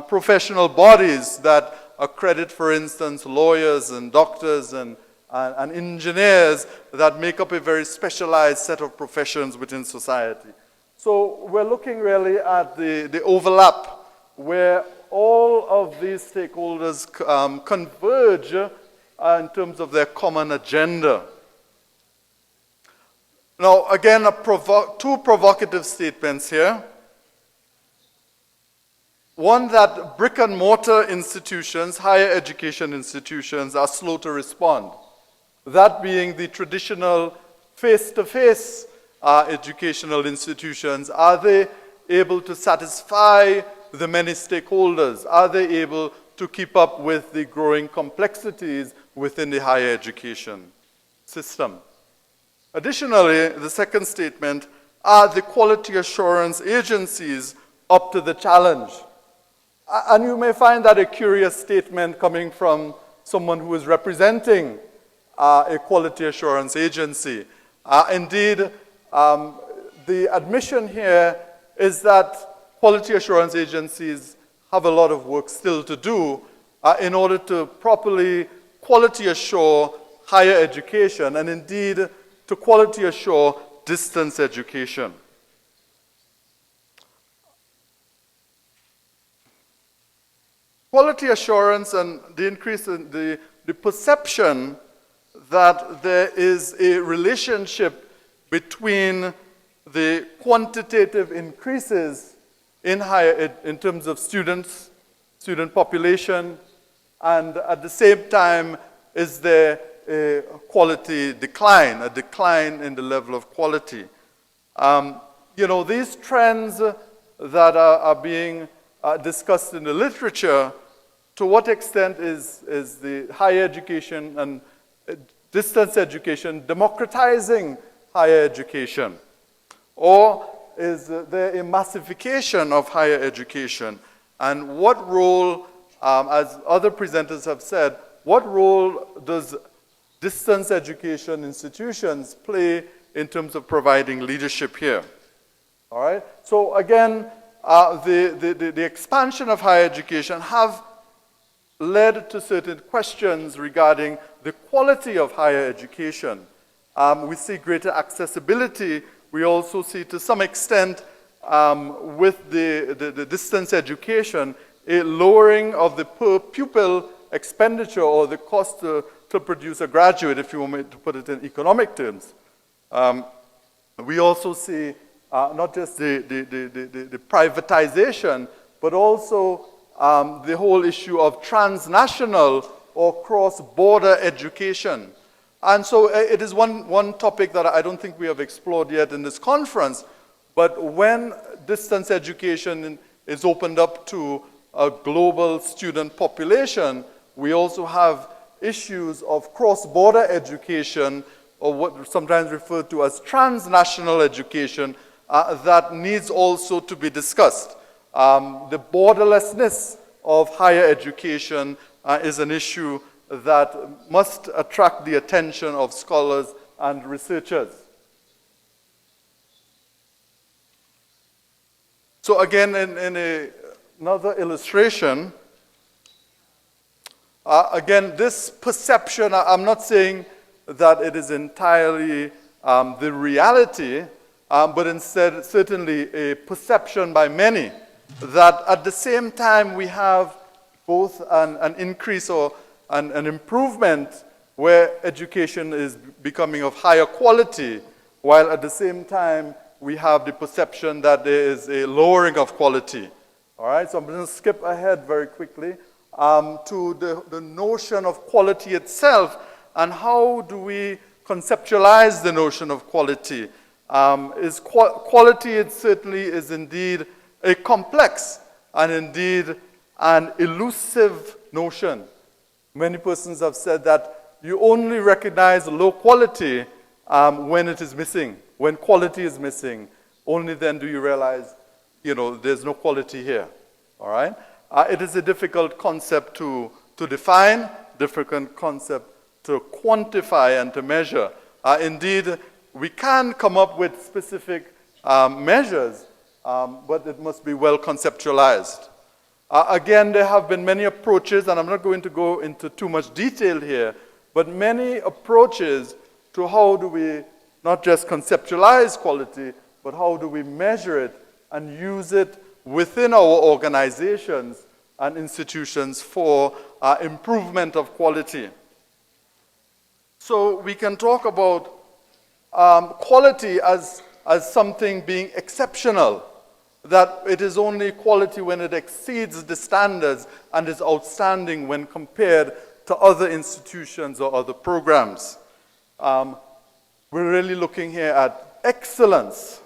professional bodies that accredit, for instance, lawyers and doctors and engineers that make up a very specialized set of professions within society? So we're looking really at the overlap where all of these stakeholders converge in terms of their common agenda. Now, again, two provocative statements here. One, that brick and mortar institutions, higher education institutions, are slow to respond. That being the traditional face-to-face educational institutions. Are they able to satisfy the many stakeholders? Are they able to keep up with the growing complexities within the higher education system? Additionally, the second statement, are the quality assurance agencies up to the challenge? And you may find that a curious statement coming from someone who is representing a quality assurance agency. Indeed, the admission here is that quality assurance agencies have a lot of work still to do in order to properly quality assure higher education, and indeed to quality assure distance education. Quality assurance and the increase in the perception that there is a relationship between the quantitative increases in higher ed in terms of students, student population, and at the same time is there a quality decline, a decline in the level of quality. These trends that are being discussed in the literature, to what extent is the higher education and distance education democratizing higher education? Or is there a massification of higher education? And what role, as other presenters have said, what role does distance education institutions play in terms of providing leadership here? All right. So again, the expansion of higher education have led to certain questions regarding the quality of higher education. We see greater accessibility. We also see, to some extent, with the distance education, a lowering of the per pupil expenditure or the cost to produce a graduate, if you want me to put it in economic terms. We also see not just the privatization, but also the whole issue of transnational or cross-border education. And so it is one topic that I don't think we have explored yet in this conference, but when distance education is opened up to a global student population, we also have issues of cross-border education, or what sometimes referred to as transnational education, that needs also to be discussed. The borderlessness of higher education is an issue that must attract the attention of scholars and researchers. So again, in another illustration, again, this perception, I'm not saying that it is entirely the reality, but instead certainly a perception by many that at the same time we have both an increase or an improvement where education is becoming of higher quality, while at the same time we have the perception that there is a lowering of quality. All right, so I'm going to skip ahead very quickly to the notion of quality itself, and how do we conceptualize the notion of quality. Quality, it certainly is indeed a complex and indeed an elusive notion. Many persons have said that you only recognize low quality when it is missing. When quality is missing, only then do you realize, there's no quality here. All right? It is a difficult concept to define, difficult concept to quantify and to measure. Indeed, we can come up with specific measures, but it must be well conceptualized. Again, there have been many approaches, and I'm not going to go into too much detail here, but many approaches to how do we not just conceptualize quality, but how do we measure it and use it within our organizations and institutions for improvement of quality. So we can talk about quality as something being exceptional, that it is only quality when it exceeds the standards and is outstanding when compared to other institutions or other programs. We're really looking here at excellence.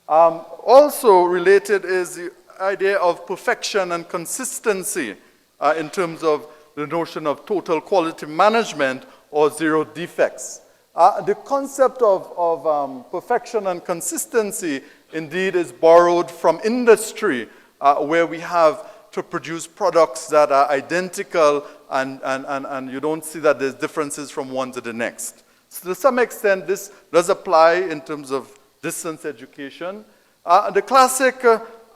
Also related is the idea of perfection and consistency in terms of the notion of total quality management or zero defects. The concept of perfection and consistency indeed is borrowed from industry, where we have to produce products that are identical and you don't see that there's differences from one to the next. So to some extent, this does apply in terms of distance education. The classic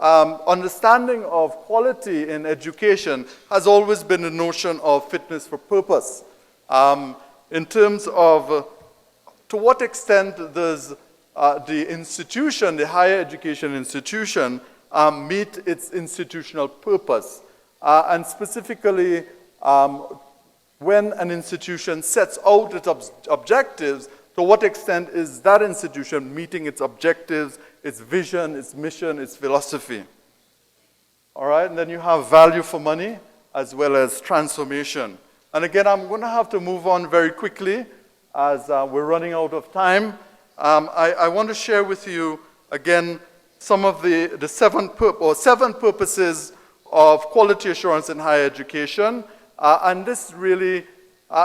understanding of quality in education has always been the notion of fitness for purpose. In terms of to what extent does the institution, the higher education institution, meet its institutional purpose? And specifically, when an institution sets out its objectives, to what extent is that institution meeting its objectives, its vision, its mission, its philosophy? All right, and then you have value for money as well as transformation. And again, I'm going to have to move on very quickly as we're running out of time. I want to share with you, again, some of the seven purposes of quality assurance in higher education. And this really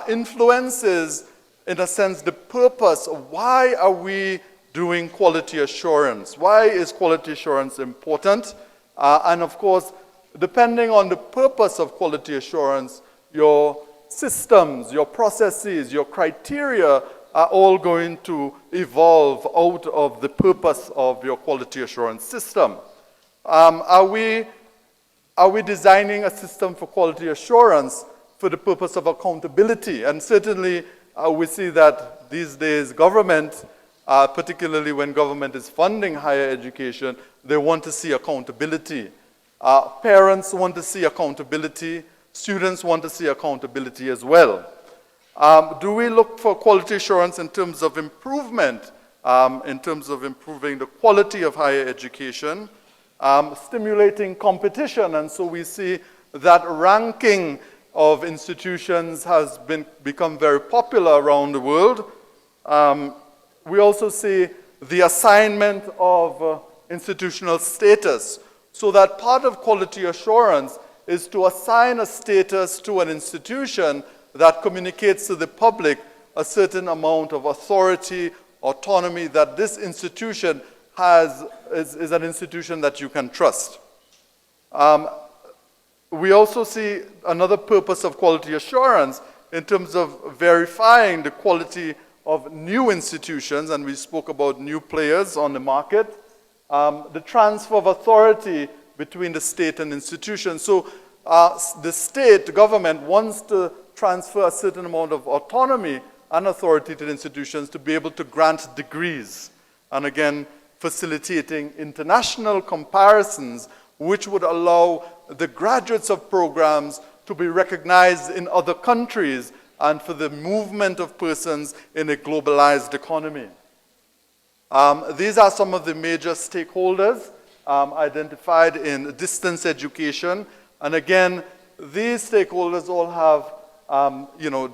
influences, in a sense, the purpose of why are we doing quality assurance? Why is quality assurance important? And of course, depending on the purpose of quality assurance, your systems, your processes, your criteria are all going to evolve out of the purpose of your quality assurance system. Are we designing a system for quality assurance for the purpose of accountability? And certainly we see that these days government, particularly when government is funding higher education, they want to see accountability. Parents want to see accountability. Students want to see accountability as well. Do we look for quality assurance in terms of improvement, in terms of improving the quality of higher education, stimulating competition? And so we see that ranking of institutions has become very popular around the world. We also see the assignment of institutional status, so that part of quality assurance is to assign a status to an institution that communicates to the public a certain amount of authority, autonomy, that this institution is an institution that you can trust. We also see another purpose of quality assurance in terms of verifying the quality of new institutions, and we spoke about new players on the market, the transfer of authority between the state and institutions. So the state, the government, wants to transfer a certain amount of autonomy and authority to the institutions to be able to grant degrees, and again, facilitating international comparisons which would allow the graduates of programs to be recognized in other countries and for the movement of persons in a globalized economy. These are some of the major stakeholders identified in distance education. And again, these stakeholders all have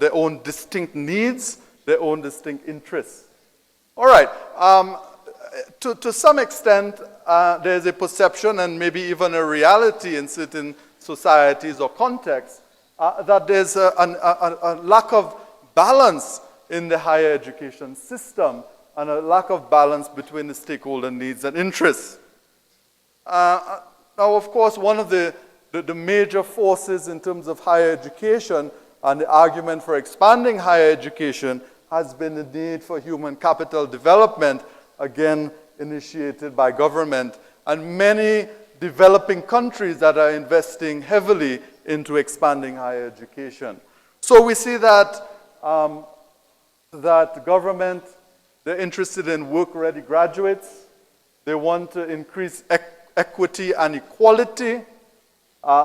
their own distinct needs, their own distinct interests. All right. To some extent, there's a perception and maybe even a reality in certain societies or contexts that there's a lack of balance in the higher education system and a lack of balance between the stakeholder needs and interests. Now, of course, one of the major forces in terms of higher education and the argument for expanding higher education has been the need for human capital development, again, initiated by government, and many developing countries that are investing heavily into expanding higher education. So we see that that government, they're interested in work-ready graduates. They want to increase equity and equality.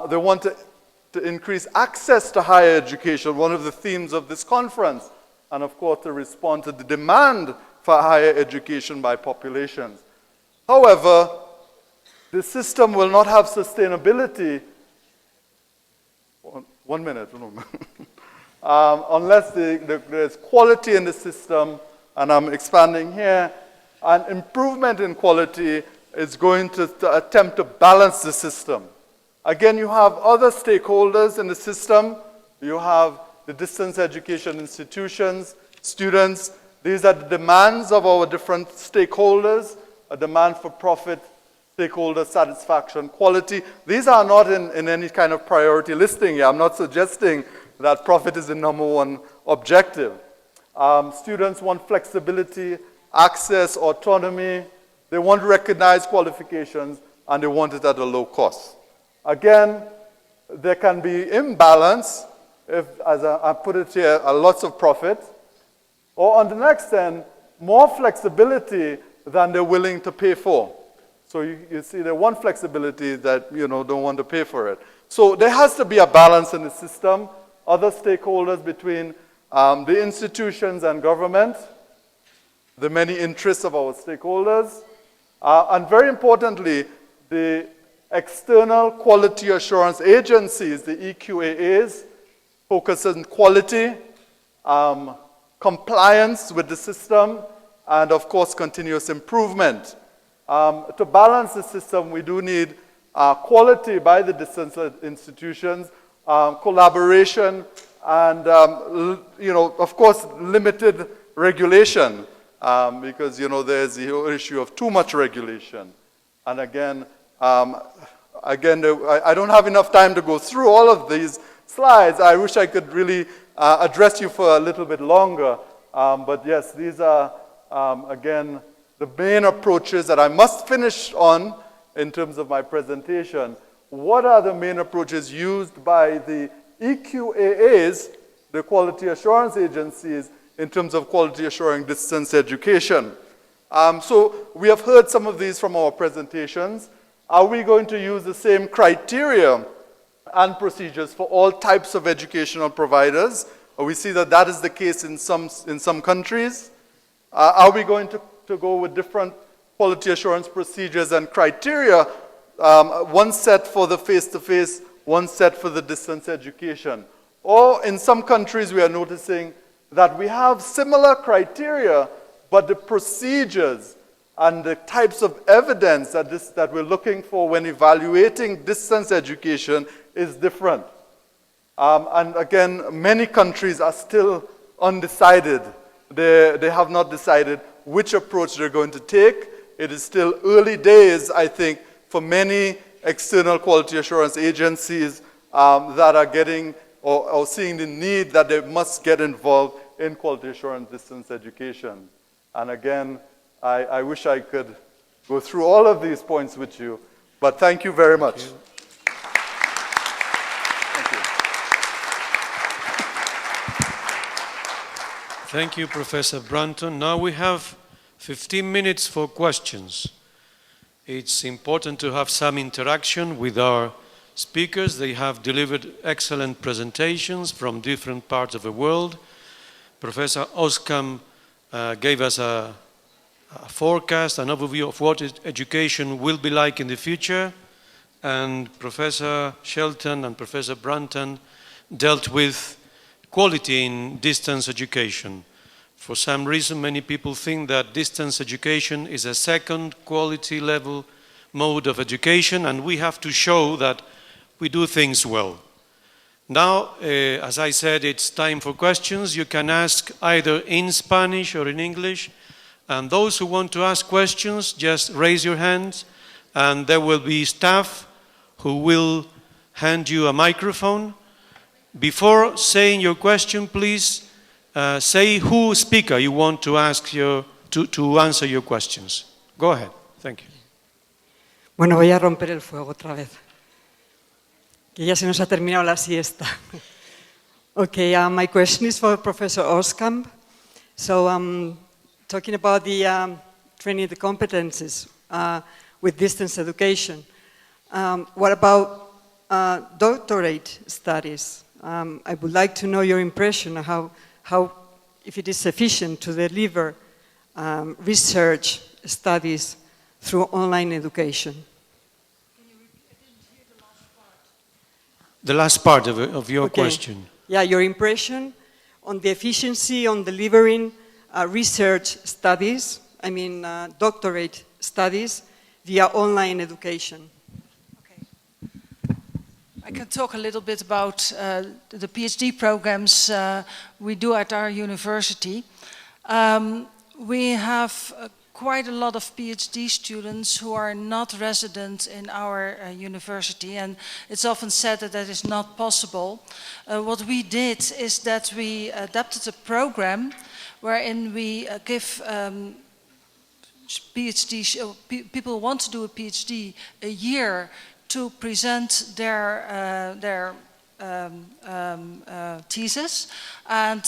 They want to increase access to higher education, one of the themes of this conference, and of course to respond to the demand for higher education by populations. However, the system will not have sustainability. One minute. Unless there's quality in the system, and I'm expanding here, an improvement in quality is going to attempt to balance the system. Again, you have other stakeholders in the system. You have the distance education institutions, students. These are the demands of our different stakeholders, a demand for profit, stakeholder satisfaction, quality. These are not in any kind of priority listing here. I'm not suggesting that profit is the #1 objective. Students want flexibility, access, autonomy. They want recognized qualifications, and they want it at a low cost. Again, there can be imbalance if, as I put it here, lots of profit, or on the next end, more flexibility than they're willing to pay for. So you see, they want flexibility that, don't want to pay for it. So there has to be a balance in the system, other stakeholders between the institutions and government, the many interests of our stakeholders, and very importantly, the external quality assurance agencies, the EQAAs, focus on quality, compliance with the system, and of course, continuous improvement. To balance the system, we do need quality by the distance institutions, collaboration, and of course, limited regulation, because there's the issue of too much regulation. And again, I don't have enough time to go through all of these slides. I wish I could really address you for a little bit longer, but yes, these are again the main approaches that I must finish on in terms of my presentation. What are the main approaches used by the EQAAs, the quality assurance agencies, in terms of quality assuring distance education? So we have heard some of these from our presentations. Are we going to use the same criteria and procedures for all types of educational providers? We see that that is the case in some countries. Are we going to go with different quality assurance procedures and criteria, one set for the face-to-face, one set for the distance education? Or in some countries, we are noticing that we have similar criteria, but the procedures and the types of evidence that we're looking for when evaluating distance education is different. And again, many countries are still undecided. They have not decided which approach they're going to take. It is still early days, I think, for many external quality assurance agencies that are getting or seeing the need that they must get involved in quality assurance distance education. And again, I wish I could go through all of these points with you, but thank you very much. Thank you. Thank you, Professor Brunton. Now we have 15 minutes for questions. It's important to have some interaction with our speakers. They have delivered excellent presentations from different parts of the world. Professor Oskam gave us a forecast, an overview of what education will be like in the future, and Professor Shelton and Professor Brunton dealt with quality in distance education. For some reason, many people think that distance education is a second quality level mode of education, and we have to show that we do things well. Now, as I said, it's time for questions. You can ask either in Spanish or in English. And those who want to ask questions, just raise your hands, and there will be staff who will hand you a microphone. Before saying your question, please say who speaker you want to ask to answer your questions. Go ahead. Thank you. Bueno, voy a romper el fuego otra vez, que ya se nos ha terminado la siesta. Okay, my question is for Professor Oskam. So, talking about the training the competences with distance education, what about doctorate studies? I would like to know your impression of how if it is sufficient to deliver research studies through online education. Can you repeat? I didn't hear the last part. The last part of your question. Yeah, your impression on the efficiency on delivering research studies, I mean doctorate studies via online education. Okay. I can talk a little bit about the PhD programs we do at our university. We have quite a lot of PhD students who are not resident in our university, and it's often said that that is not possible. What we did is that we adapted a program wherein we give people who want to do a PhD a year to present their thesis and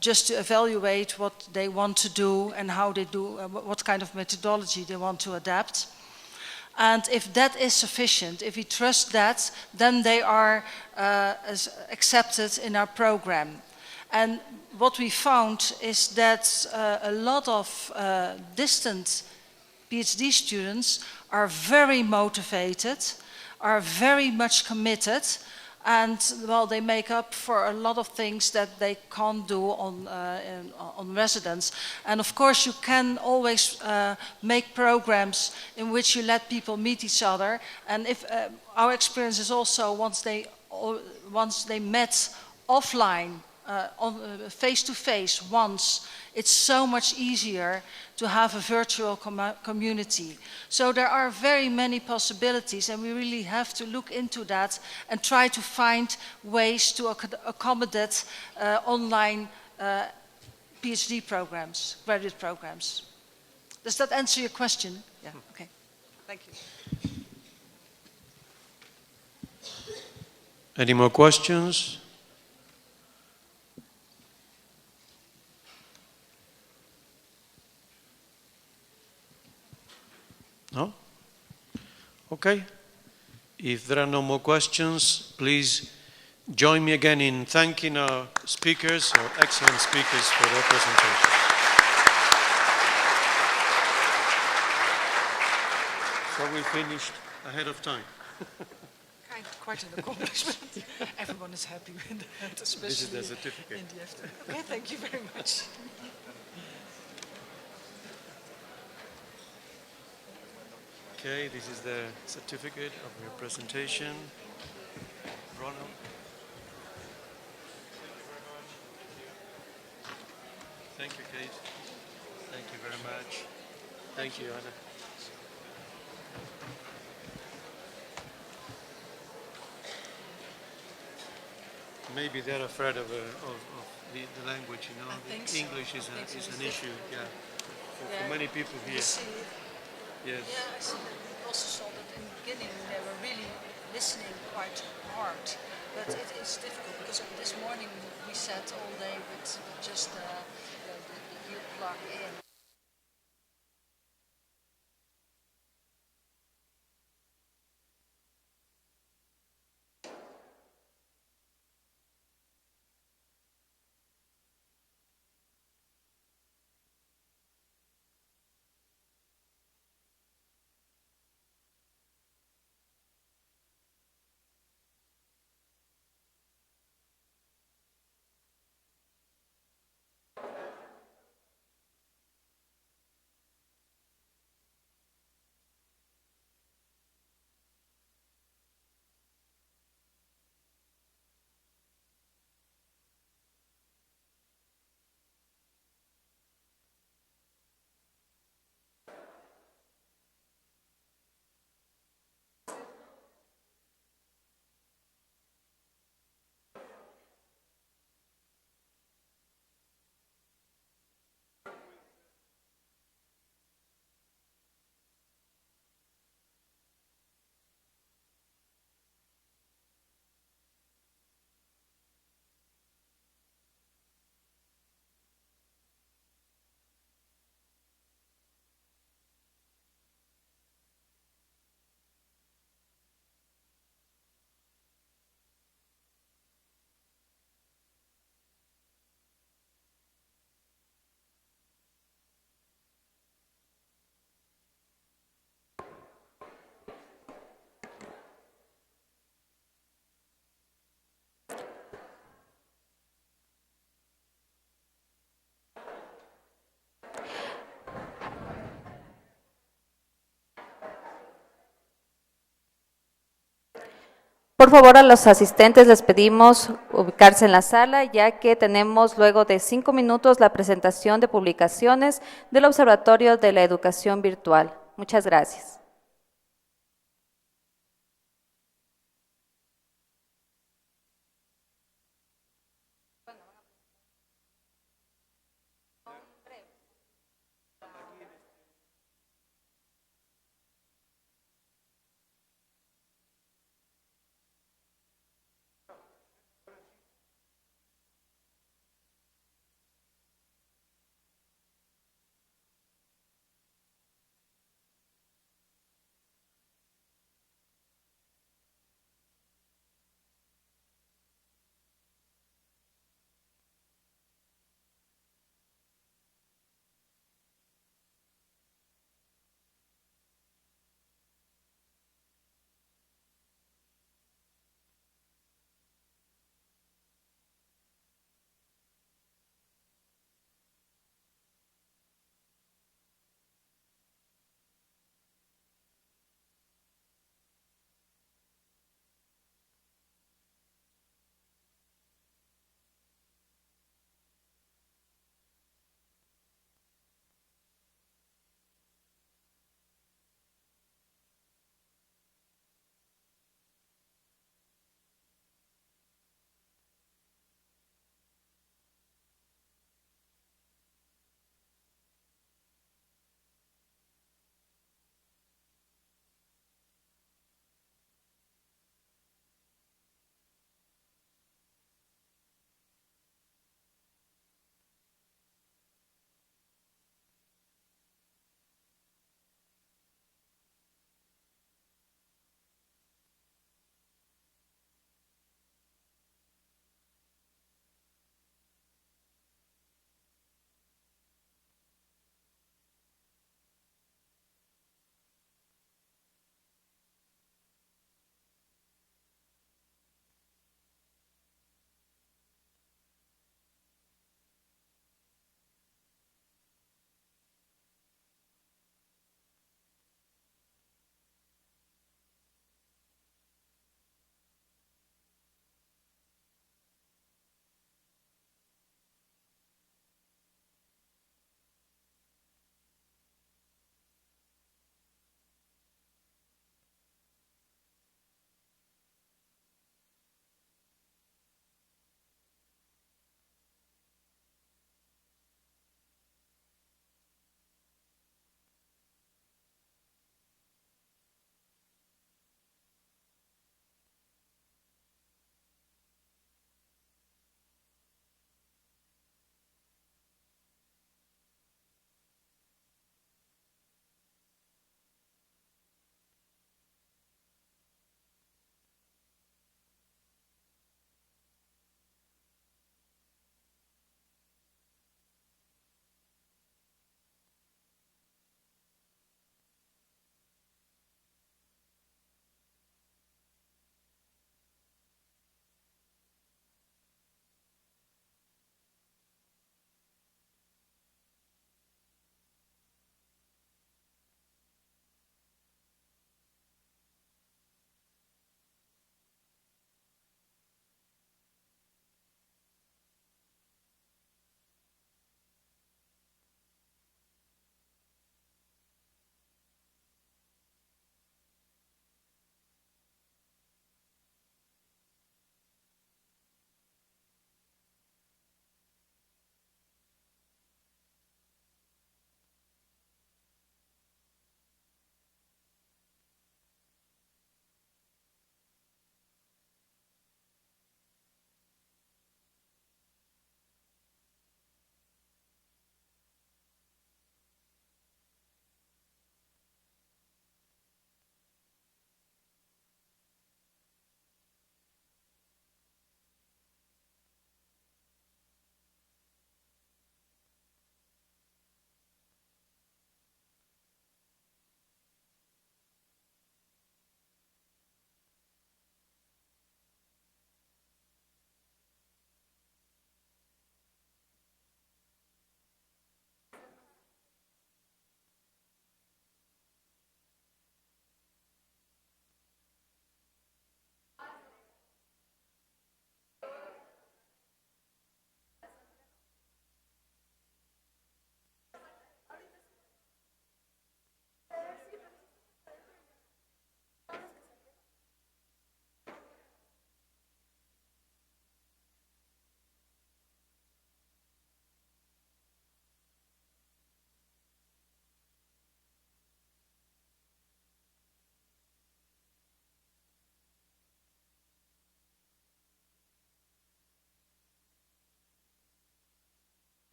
just to evaluate what they want to do and how they do, what kind of methodology they want to adapt. And if that is sufficient, if we trust that, then they are accepted in our program. And what we found is that a lot of distant PhD students are very motivated, are very much committed, and well, they make up for a lot of things that they can't do on residence. And of course, you can always make programs in which you let people meet each other. And if our experience is also once they met offline, face-to-face once, it's so much easier to have a virtual community. So there are very many possibilities, and we really have to look into that and try to find ways to accommodate online PhD programs, graduate programs. Does that answer your question? Yeah, okay. Thank you. Any more questions? No? Okay. If there are no more questions, please join me again in thanking our speakers, our excellent speakers, for their presentation. So we finished ahead of time. Quite an accomplishment. Everyone is happy with that, especially This is the certificate. in the afternoon. Okay, thank you very much. Okay, this is the certificate of your presentation. Ronald. Thank you, Kate. Thank you very much. Thank you, Anna. Maybe they're afraid of the language, you know. I think so. English is, I think so. is It's an issue, difficult. yeah. For Yeah. many people You here. see, Yes. yeah, I see that. We also saw that in the beginning they were really listening quite hard, but it is difficult because this morning we sat all day with just the ear plug in. Por favor, a los asistentes les pedimos ubicarse en la sala, ya que tenemos luego de 5 minutos la presentación de publicaciones del Observatorio de la Educación Virtual. Muchas gracias.